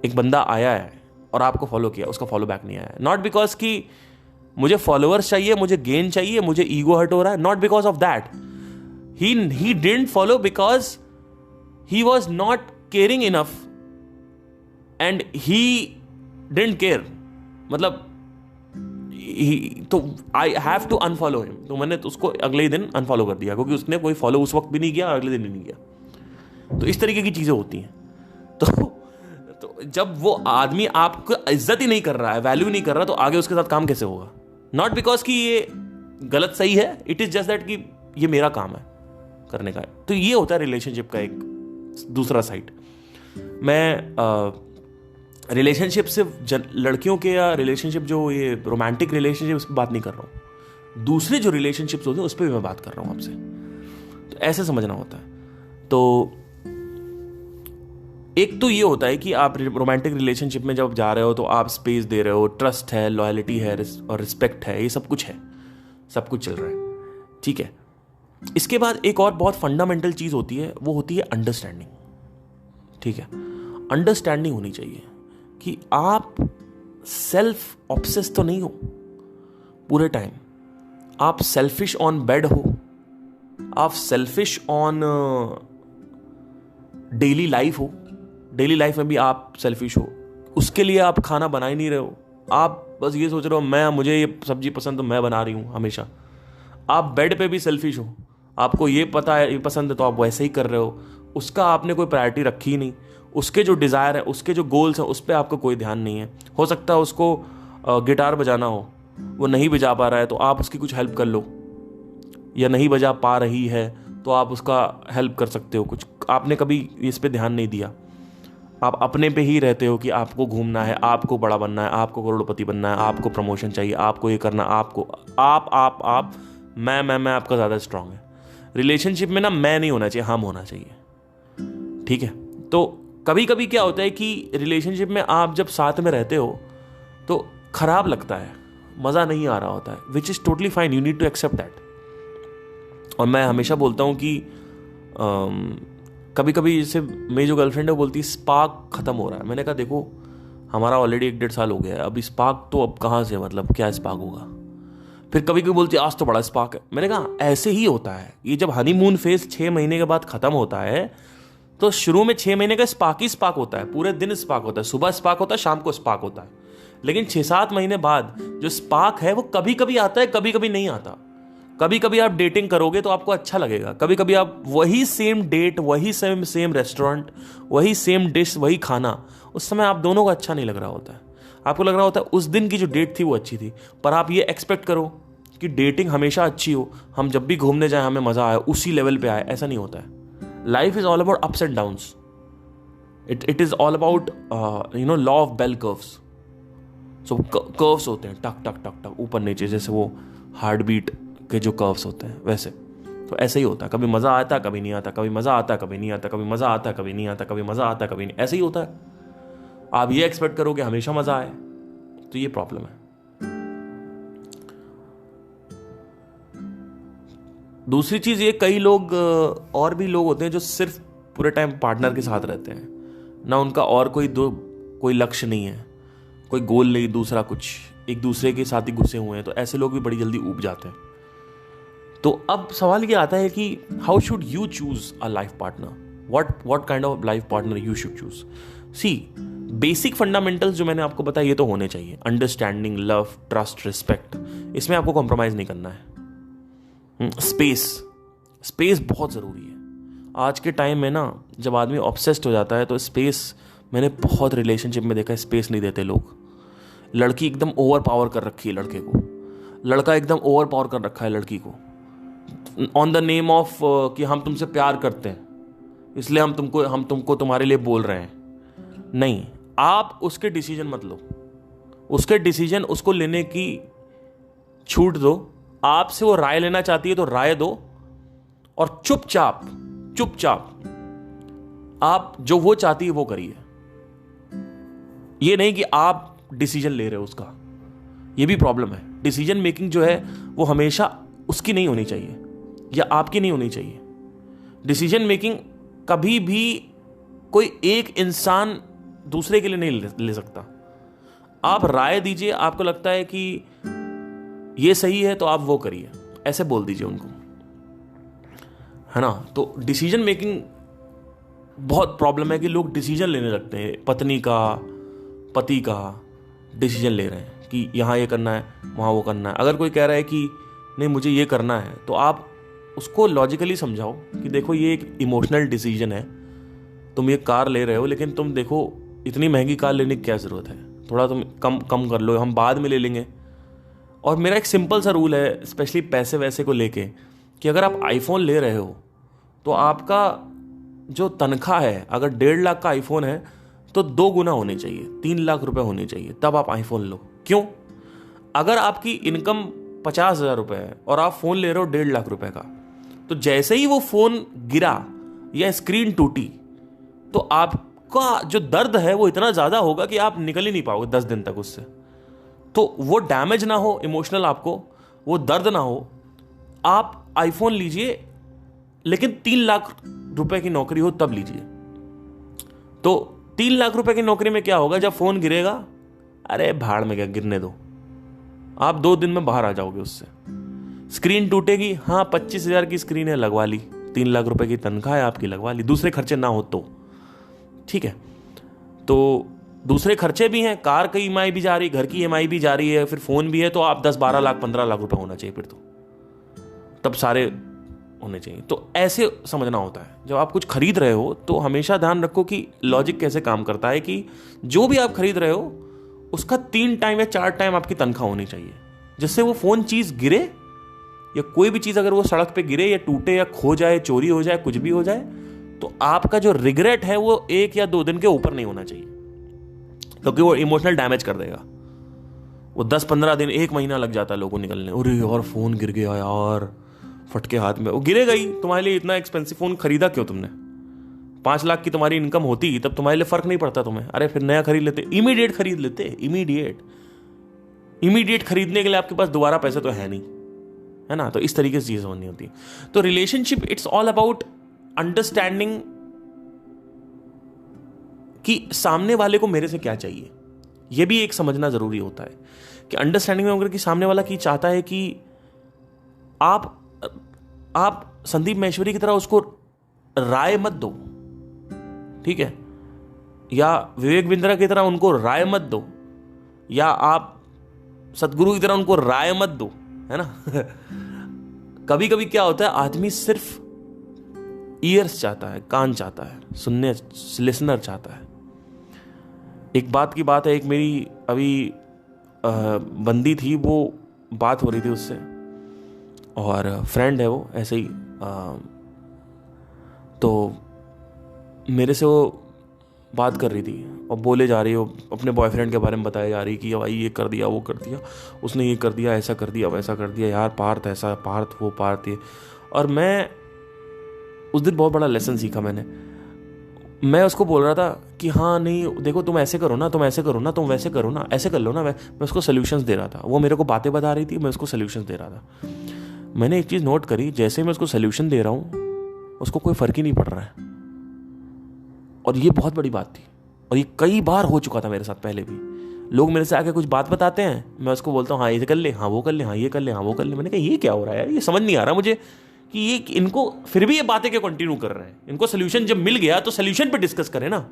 एक बंदा आया है और आपको फॉलो किया, उसका फॉलो बैक नहीं आया। नॉट बिकॉज कि मुझे फॉलोअर्स चाहिए, मुझे गेन चाहिए, मुझे ईगो हर्ट हो रहा है, not because of that, he didn't follow because he was not caring enough and he didn't care, मतलब तो I have to unfollow him. तो मैंने तो उसको अगले ही दिन अनफॉलो कर दिया, क्योंकि उसने कोई फॉलो उस वक्त भी नहीं किया और अगले दिन भी नहीं किया। तो इस तरीके की चीजें होती हैं। तो जब वो आदमी आपको इज्जत ही नहीं कर रहा है, वैल्यू नहीं कर रहा, तो आगे उसके साथ काम कैसे होगा? नॉट बिकॉज कि ये गलत सही है, इट इज जस्ट दैट कि ये मेरा काम है करने का। तो ये होता है रिलेशनशिप का एक दूसरा साइड। मैं रिलेशनशिप सिर्फ लड़कियों के या रिलेशनशिप जो ये रोमांटिक रिलेशनशिप उस पर बात नहीं कर रहा हूँ, दूसरे जो रिलेशनशिप्स होते हैं उस पर भी मैं बात कर रहा हूँ आपसे। तो ऐसे समझना होता है। तो एक तो ये होता है कि आप रोमांटिक रिलेशनशिप में जब जा रहे हो तो आप स्पेस दे रहे हो, ट्रस्ट है, लॉयल्टी है और रिस्पेक्ट है, ये सब कुछ है, सब कुछ चल रहा है, ठीक है। इसके बाद एक और बहुत फंडामेंटल चीज होती है, वो होती है अंडरस्टैंडिंग, ठीक है। अंडरस्टैंडिंग होनी चाहिए कि आप सेल्फ ऑब्सेस तो नहीं हो पूरे टाइम, आप सेल्फिश ऑन बेड हो, आप सेल्फिश ऑन डेली लाइफ हो, डेली लाइफ में भी आप सेल्फिश हो, उसके लिए आप खाना बना ही नहीं रहे हो, आप बस ये सोच रहे हो मुझे ये सब्जी पसंद तो मैं बना रही हूं हमेशा। आप बेड पे भी सेल्फिश हो, आपको ये पता है ये पसंद है तो आप वैसे ही कर रहे हो, उसका आपने कोई प्रायोरिटी रखी ही नहीं, उसके जो डिज़ायर है, उसके जो गोल्स हैं, उस पर आपका कोई ध्यान नहीं है। हो सकता है उसको गिटार बजाना हो, वो नहीं बजा पा रहा है तो आप उसकी कुछ हेल्प कर लो, या नहीं बजा पा रही है तो आप उसका हेल्प कर सकते हो कुछ। आपने कभी इस पे ध्यान नहीं दिया, आप अपने पे ही रहते हो कि आपको घूमना है, आपको बड़ा बनना है, आपको करोड़पति बनना है, आपको प्रमोशन चाहिए, आपको ये करना, आपको आप मैं आपका ज़्यादा स्ट्रांग है। रिलेशनशिप में ना मैं नहीं होना चाहिए, हम होना चाहिए, ठीक है। तो कभी कभी क्या होता है कि रिलेशनशिप में आप जब साथ में रहते हो तो खराब लगता है, मज़ा नहीं आ रहा होता है, which is totally fine, you need to accept that. और मैं हमेशा बोलता हूँ कि कभी कभी जैसे मेरी जो गर्लफ्रेंड है वो बोलती है स्पार्क खत्म हो रहा है। मैंने कहा देखो हमारा ऑलरेडी 1-1.5 साल हो गया है, अभी स्पार्क तो अब कहाँ से, मतलब क्या स्पार्क होगा? फिर कभी कभी बोलती है आज तो बड़ा स्पार्क है। मैंने कहा ऐसे ही होता है, ये जब हनीमून फेज 6 महीने के बाद खत्म होता है तो शुरू में 6 महीने का स्पार्क ही स्पार्क होता है, पूरे दिन स्पार्क होता है, सुबह स्पार्क होता है, शाम को स्पार्क होता है। लेकिन 6-7 महीने बाद जो स्पार्क है वो कभी कभी आता है, कभी कभी नहीं आता। कभी कभी आप डेटिंग करोगे तो आपको अच्छा लगेगा, कभी कभी आप वही सेम डेट, वही सेम रेस्टोरेंट, वही सेम डिश, वही खाना, उस समय आप दोनों को अच्छा नहीं लग रहा होता है। आपको लग रहा होता है उस दिन की जो डेट थी वो अच्छी थी, पर आप ये एक्सपेक्ट करो कि डेटिंग हमेशा अच्छी हो, हम जब भी घूमने जाए हमें मजा आए, उसी लेवल पे आए, ऐसा नहीं होता है। Life is all about ups and downs, it is all about law of bell curves. So curves होते हैं टक टक टक टक ऊपर नीचे, जैसे वो हार्ट बीट के जो कर्व्स होते हैं वैसे। तो ऐसे ही होता है, कभी मजा आता है कभी नहीं आता, कभी मजा आता है कभी नहीं आता, कभी मजा आता है कभी नहीं आता, कभी मजा आता है कभी नहीं, ऐसे ही होता है। आप ये एक्सपेक्ट करोगे हमेशा मजा आए तो ये प्रॉब्लम है। दूसरी चीज ये, कई लोग और भी लोग होते हैं जो सिर्फ पूरे टाइम पार्टनर के साथ रहते हैं ना, उनका और कोई लक्ष्य नहीं है, कोई गोल नहीं, दूसरा कुछ, एक दूसरे के साथ ही घुसे हुए हैं। तो ऐसे लोग भी बड़ी जल्दी ऊब जाते हैं। तो अब सवाल ये आता है कि how should you choose a life partner, what kind of life partner you should choose. See basic fundamentals जो मैंने आपको बताया ये तो होने चाहिए, अंडरस्टैंडिंग, लव, ट्रस्ट, रिस्पेक्ट, इसमें आपको कॉम्प्रोमाइज नहीं करना है। स्पेस बहुत ज़रूरी है आज के टाइम में ना, जब आदमी ऑब्सेस्ड हो जाता है तो स्पेस, मैंने बहुत रिलेशनशिप में देखा है स्पेस नहीं देते लोग। लड़की एकदम ओवर पावर कर रखी है लड़के को, लड़का एकदम ओवर पावर कर रखा है लड़की को, ऑन द नेम ऑफ कि हम तुमसे प्यार करते हैं इसलिए हम तुमको तुम्हारे लिए बोल रहे हैं। नहीं, आप उसके डिसीजन मत लो, उसके डिसीजन उसको लेने की छूट दो। आपसे वो राय लेना चाहती है तो राय दो, और चुपचाप आप जो वो चाहती है वो करिए। ये नहीं कि आप डिसीजन ले रहे हो उसका, ये भी प्रॉब्लम है। डिसीजन मेकिंग जो है वो हमेशा उसकी नहीं होनी चाहिए या आपकी नहीं होनी चाहिए। डिसीजन मेकिंग कभी भी कोई एक इंसान दूसरे के लिए नहीं ले सकता। आप राय दीजिए, आपको लगता है कि ये सही है तो आप वो करिए, ऐसे बोल दीजिए उनको, है ना। तो डिसीजन मेकिंग बहुत प्रॉब्लम है कि लोग डिसीजन लेने लगते हैं, पत्नी का, पति का डिसीजन ले रहे हैं कि यहाँ ये करना है, वहाँ वो करना है। अगर कोई कह रहा है कि नहीं मुझे ये करना है, तो आप उसको लॉजिकली समझाओ कि देखो ये एक इमोशनल डिसीजन है, तुम ये कार ले रहे हो, लेकिन तुम देखो इतनी महंगी कार लेने की क्या ज़रूरत है, थोड़ा तुम कम कम कर लो, हम बाद में ले लेंगे। और मेरा एक सिंपल सा रूल है, स्पेशली पैसे वैसे को लेके, कि अगर आप आईफोन ले रहे हो तो आपका जो तनख्वाह है, अगर 1.5 लाख का आईफोन है तो 2 गुना होने चाहिए, 3 लाख रुपए होने चाहिए, तब आप आईफोन लो। क्यों? अगर आपकी इनकम 50,000 रुपये है और आप फ़ोन ले रहे हो 1.5 लाख रुपए का, तो जैसे ही वो फ़ोन गिरा या स्क्रीन टूटी तो आपका जो दर्द है वो इतना ज़्यादा होगा कि आप निकल ही नहीं पाओगे 10 दिन तक उससे। तो वो डैमेज ना हो इमोशनल, आपको वो दर्द ना हो, आप आईफोन लीजिए, लेकिन 3 लाख रुपए की नौकरी हो तब लीजिए। तो 3 लाख रुपए की नौकरी में क्या होगा, जब फोन गिरेगा, अरे भाड़ में क्या, गिरने दो, आप 2 दिन में बाहर आ जाओगे उससे। स्क्रीन टूटेगी, हाँ 25,000 की स्क्रीन है, लगवा ली, 3 लाख रुपए की तनख्वाह है आपकी, लगवा ली, दूसरे खर्चे ना हो तो ठीक है। तो दूसरे खर्चे भी हैं, कार की ईएमआई भी जा रही, घर की ईएमआई भी जा रही है, फिर फोन भी है, तो आप 10-12 लाख 15 लाख रुपए होना चाहिए, फिर तो तब सारे होने चाहिए। तो ऐसे समझना होता है। जब आप कुछ खरीद रहे हो तो हमेशा ध्यान रखो कि लॉजिक कैसे काम करता है, कि जो भी आप खरीद रहे हो उसका 3 टाइम या 4 टाइम आपकी तनख्वाह होनी चाहिए, जिससे वो फोन चीज गिरे या कोई भी चीज अगर वो सड़क पे गिरे या टूटे या खो जाए, चोरी हो जाए, कुछ भी हो जाए, तो आपका जो रिग्रेट है वो 1 या 2 दिन के ऊपर नहीं होना चाहिए, क्योंकि वो इमोशनल डैमेज कर देगा। वो 10-15 दिन, 1 महीना लग जाता है लोगों को निकलने, अरे यार फोन गिर गया यार, फटके हाथ में, वो गिरेगा ही। तुम्हारे लिए इतना एक्सपेंसिव फोन खरीदा क्यों तुमने? 5 लाख की तुम्हारी इनकम होती तब तुम्हारे लिए फर्क नहीं पड़ता तुम्हें, अरे फिर नया खरीद लेते, इमीडिएट खरीद लेते, इमीडिएट खरीदने के लिए आपके पास दोबारा पैसे तो है नहीं, है ना। तो इस तरीके से चीजें होनी होती है। तो relationship it's all about understanding कि सामने वाले को मेरे से क्या चाहिए। यह भी एक समझना जरूरी होता है कि अंडरस्टैंडिंग में अगर कि सामने वाला की चाहता है कि आप संदीप महेश्वरी की तरह उसको राय मत दो, ठीक है, या विवेक बिंद्रा की तरह उनको राय मत दो, या आप सतगुरु की तरह उनको राय मत दो, है ना। कभी कभी क्या होता है, आदमी सिर्फ ईयर्स चाहता है, कान चाहता है, सुनने, लिसनर चाहता है। एक बात की बात है, एक मेरी अभी बंदी थी, वो बात हो रही थी उससे, और फ्रेंड है वो ऐसे ही, तो मेरे से वो बात कर रही थी और बोले जा रही हो, अपने बॉयफ्रेंड के बारे में बताया जा रही कि भाई ये कर दिया, वो कर दिया, उसने ये कर दिया, ऐसा कर दिया, वैसा कर दिया, यार पार्थ ऐसा, पार्थ वो, पार्थ ये। और मैं उस दिन बहुत बड़ा लेसन सीखा मैंने। मैं उसको बोल रहा था कि हाँ नहीं देखो, तुम ऐसे करो ना, तुम ऐसे करो ना, तुम वैसे करो ना, ऐसे कर लो ना। मैं उसको सोल्यूशंस दे रहा था, वो मेरे को बातें बता रही थी, मैं उसको सोल्यूशंस दे रहा था। मैंने एक चीज़ नोट करी, जैसे मैं उसको सोल्यूशन दे रहा हूँ उसको कोई फ़र्क ही नहीं पड़ रहा है, और ये बहुत बड़ी बात थी। और ये कई बार हो चुका था मेरे साथ पहले भी। लोग मेरे से आके कुछ बात बताते हैं, मैं उसको बोलता हूँ हाँ ये कर ले, हाँ वो कर ले, हाँ ये कर ले, हाँ वो कर ले। मैंने कहा ये क्या हो रहा है यार, ये समझ नहीं आ रहा मुझे कि ये इनको फिर भी ये बातें क्यों कंटिन्यू कर रहे हैं। इनको सोल्यूशन जब मिल गया तो सोल्यूशन पे डिस्कस करें ना।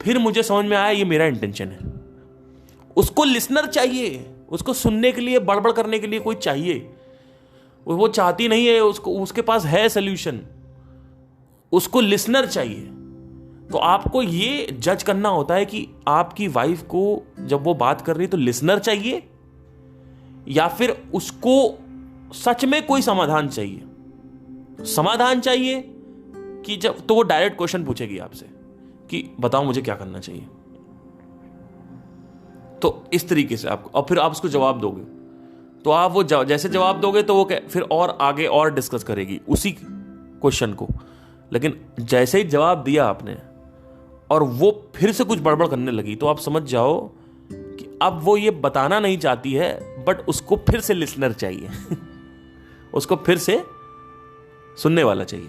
फिर मुझे समझ में आया ये मेरा इंटेंशन है। उसको लिसनर चाहिए, उसको सुनने के लिए, बड़बड़ करने के लिए कोई चाहिए। वो चाहती नहीं है, उसको, उसके पास है सोल्यूशन, उसको लिसनर चाहिए। तो आपको ये जज करना होता है कि आपकी वाइफ को जब वो बात कर रही है तो लिसनर चाहिए, या फिर उसको सच में कोई समाधान चाहिए। समाधान चाहिए कि जब तो वो डायरेक्ट क्वेश्चन पूछेगी आपसे कि बताओ मुझे क्या करना चाहिए। तो इस तरीके से आपको, और फिर आप उसको जवाब दोगे, तो आप वो जैसे जवाब दोगे तो वो फिर और आगे और डिस्कस करेगी उसी क्वेश्चन को। लेकिन जैसे ही जवाब दिया आपने और वो फिर से कुछ बड़बड़ करने लगी, तो आप समझ जाओ कि अब वो ये बताना नहीं चाहती है, बट उसको फिर से लिसनर चाहिए उसको फिर से सुनने वाला चाहिए।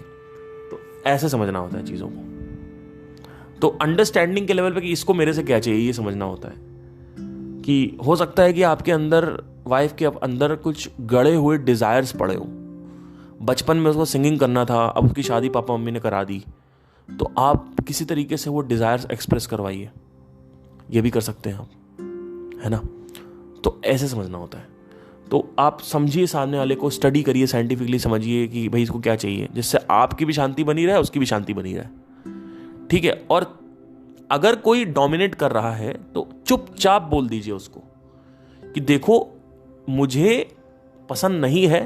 तो ऐसे समझना होता है चीज़ों को। तो अंडरस्टैंडिंग के लेवल पे कि इसको मेरे से क्या चाहिए, ये समझना होता है कि हो सकता है कि आपके अंदर, वाइफ के अंदर कुछ गड़े हुए डिज़ायर्स पड़े हो। बचपन में उसको सिंगिंग करना था, अब उसकी शादी पापा मम्मी ने करा दी, तो आप किसी तरीके से वो डिज़ायर्स एक्सप्रेस करवाइए। ये भी कर सकते हैं आप, है ना। तो ऐसे समझना होता है। तो आप समझिए सामने वाले को, स्टडी करिए, साइंटिफिकली समझिए कि भाई इसको क्या चाहिए, जिससे आपकी भी शांति बनी रहे, उसकी भी शांति बनी रहे। ठीक है। और अगर कोई डोमिनेट कर रहा है तो चुपचाप बोल दीजिए उसको कि देखो मुझे पसंद नहीं है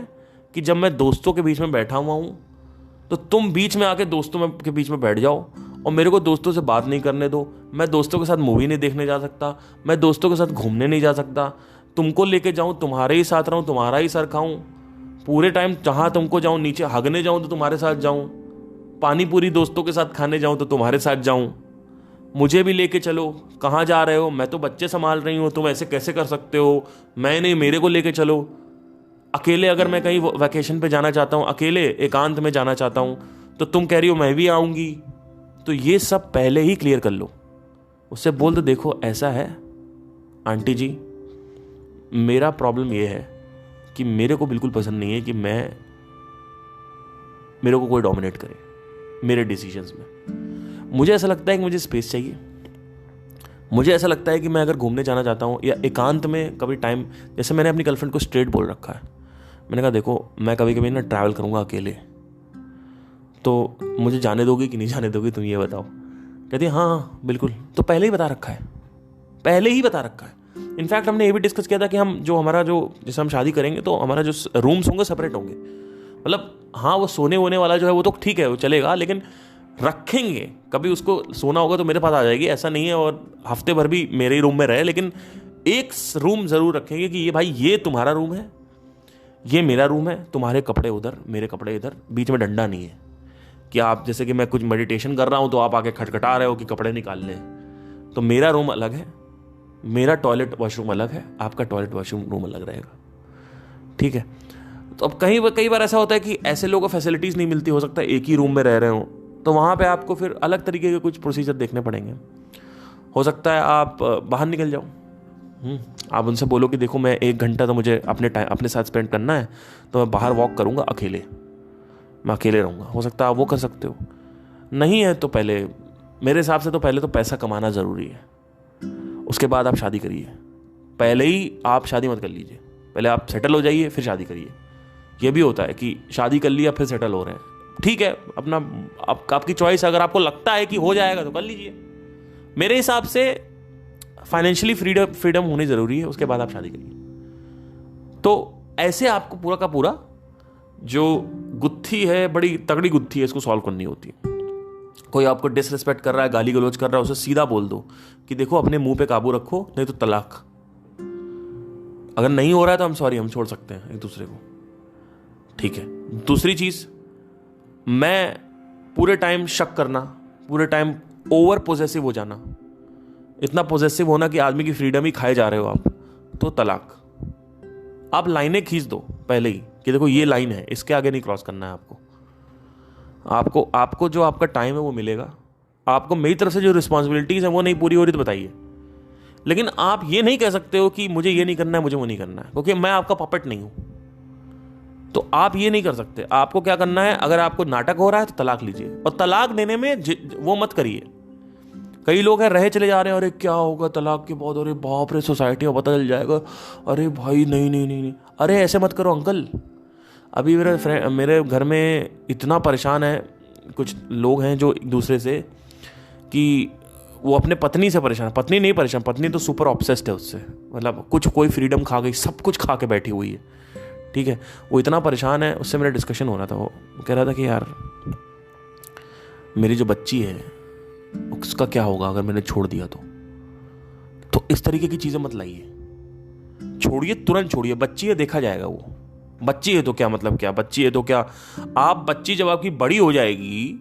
कि जब मैं दोस्तों के बीच में बैठा हुआ हूं तो तुम बीच में आके दोस्तों के बीच में बैठ जाओ और मेरे को दोस्तों से बात नहीं करने दो। मैं दोस्तों के साथ मूवी नहीं देखने जा सकता, मैं दोस्तों के साथ घूमने नहीं जा सकता, तुमको लेके जाऊं, तुम्हारे ही साथ रहूं, तुम्हारा ही सर खाऊं, पूरे टाइम जहां तुमको जाऊं, नीचे हगने जाऊं तो तुम्हारे साथ जाऊं, पानी पूरी दोस्तों के साथ खाने जाऊं तो तुम्हारे साथ जाऊं, मुझे भी लेके चलो, कहाँ जा रहे हो, मैं तो बच्चे संभाल रही हूँ, तुम ऐसे कैसे कर सकते हो, मैं नहीं, मेरे को लेके चलो। अकेले अगर मैं कहीं वैकेशन पे जाना चाहता हूँ, अकेले एकांत में जाना चाहता हूँ, तो तुम कह रही हो मैं भी आऊँगी। तो ये सब पहले ही क्लियर कर लो। उससे बोल दो देखो ऐसा है आंटी जी, मेरा प्रॉब्लम ये है कि मेरे को बिल्कुल पसंद नहीं है कि मेरे को कोई डोमिनेट करे मेरे डिसीजंस में। मुझे ऐसा लगता है कि मुझे स्पेस चाहिए। मुझे ऐसा लगता है कि मैं अगर घूमने जाना चाहता हूँ या एकांत में कभी टाइम, जैसे मैंने अपनी गर्लफ्रेंड को स्ट्रेट बोल रखा है, मैंने कहा देखो मैं कभी कभी ना ट्रैवल करूँगा अकेले, तो मुझे जाने दोगी कि नहीं जाने दोगी तुम ये बताओ। कहती है हाँ बिल्कुल। तो पहले ही बता रखा है, पहले ही बता रखा है। इनफैक्ट हमने ये भी डिस्कस किया था कि हम जो हमारा जो जैसे हम शादी करेंगे तो हमारा जो रूम्स होंगे सेपरेट होंगे। मतलब हाँ वो सोने वोने वाला जो है वो तो ठीक है, वो चलेगा, लेकिन रखेंगे, कभी उसको सोना होगा तो मेरे पास आ जाएगी, ऐसा नहीं है, और हफ्ते भर भी मेरे ही रूम में रहे, लेकिन एक रूम जरूर रखेंगे कि ये भाई ये तुम्हारा रूम है, ये मेरा रूम है, तुम्हारे कपड़े उधर, मेरे कपड़े इधर, बीच में डंडा नहीं है कि आप जैसे कि मैं कुछ मेडिटेशन कर रहा हूं तो आप आके खटखटा रहे हो कि कपड़े निकाल ले। तो मेरा रूम अलग है, मेरा टॉयलेट वॉशरूम अलग है, आपका टॉयलेट वॉशरूम रूम अलग रहेगा। ठीक है। तो अब कई बार ऐसा होता है कि ऐसे लोगों को फैसिलिटीज नहीं मिलती, हो सकता है एक ही रूम में रह रहे हो, तो वहां पे आपको फिर अलग तरीके के कुछ प्रोसीजर देखने पड़ेंगे। हो सकता है आप बाहर निकल जाओ, आप उनसे बोलो कि देखो मैं 1 घंटा तो मुझे अपने साथ स्पेंड करना है, तो मैं बाहर वॉक करूंगा अकेले, मैं अकेले रहूंगा। हो सकता है आप वो कर सकते हो। नहीं है तो पहले, मेरे हिसाब से तो पहले तो पैसा कमाना ज़रूरी है, उसके बाद आप शादी करिए। पहले ही आप शादी मत कर लीजिए, पहले आप सेटल हो जाइए फिर शादी करिए। ये भी होता है कि शादी कर लिया फिर सेटल हो रहे हैं, ठीक है, अपना आपकी चॉइस। अगर आपको लगता है कि हो जाएगा तो कर लीजिए। मेरे हिसाब से फाइनेंशियली फ्रीडम होनी ज़रूरी है, उसके बाद आप शादी करिए। तो ऐसे आपको पूरा का पूरा जो गुत्थी है, बड़ी तगड़ी गुत्थी है, इसको सॉल्व करनी होती है। कोई आपको डिसरिस्पेक्ट कर रहा है, गाली गलौज कर रहा है, उसे सीधा बोल दो कि देखो अपने मुंह पे काबू रखो, नहीं तो तलाक। अगर नहीं हो रहा है तो हम सॉरी, हम छोड़ सकते हैं एक दूसरे को, ठीक है। दूसरी चीज, मैं पूरे टाइम शक करना, पूरे टाइम ओवर पोजेसिव हो जाना, इतना पोजेसिव होना कि आदमी की फ्रीडम ही खाए जा रहे हो आप, तो तलाक। आप लाइनें खींच दो पहले ही कि देखो ये लाइन है, इसके आगे नहीं क्रॉस करना है आपको जो आपका टाइम है वो मिलेगा। आपको मेरी तरफ से जो रिस्पॉन्सिबिलिटीज है वो नहीं पूरी हो रही तो बताइए, लेकिन आप ये नहीं कह सकते हो कि मुझे ये नहीं करना है, मुझे वो नहीं करना है, क्योंकि मैं आपका पपेट नहीं हूं। तो आप ये नहीं कर सकते। आपको क्या करना है, अगर आपको नाटक हो रहा है तो तलाक लीजिए, और तलाक देने में वो मत करिए। कई लोग हैं रहे चले जा रहे हैं, अरे क्या होगा तलाक के बाद, अरे बाप रे सोसाइटी में पता चल जाएगा, अरे भाई नहीं नहीं नहीं नहीं, अरे ऐसे मत करो अंकल। अभी मेरे घर में इतना परेशान है, कुछ लोग हैं जो एक दूसरे से, कि वो अपने पत्नी से परेशान, पत्नी नहीं परेशान, पत्नी तो सुपर ऑब्सेस्ड है उससे, मतलब कोई फ्रीडम खा गई, सब कुछ खा के बैठी हुई है, ठीक है। वो इतना परेशान है, उससे मेरा डिस्कशन हो रहा था। वो कह रहा था कि यार मेरी जो बच्ची है उसका क्या होगा अगर मैंने छोड़ दिया तो इस तरीके की चीजें मत लाइए, छोड़िए, तुरंत छोड़िए। बच्ची है, देखा जाएगा। वो बच्ची है तो क्या मतलब, क्या बच्ची है तो क्या, आप बच्ची जब आपकी बड़ी हो जाएगी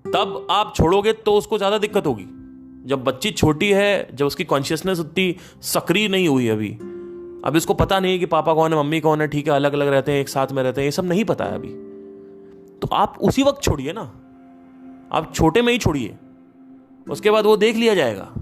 तब आप छोड़ोगे तो उसको ज्यादा दिक्कत होगी। जब बच्ची छोटी है, जब उसकी कॉन्शियसनेस उतनी सक्रिय नहीं हुई अभी, अब इसको पता नहीं है कि पापा कौन है, मम्मी कौन है, ठीक है, अलग अलग रहते हैं, एक साथ में रहते हैं, ये सब नहीं पता है अभी। तो आप उसी वक्त छोड़िए ना, आप छोटे में ही छोड़िए, उसके बाद वो देख लिया जाएगा।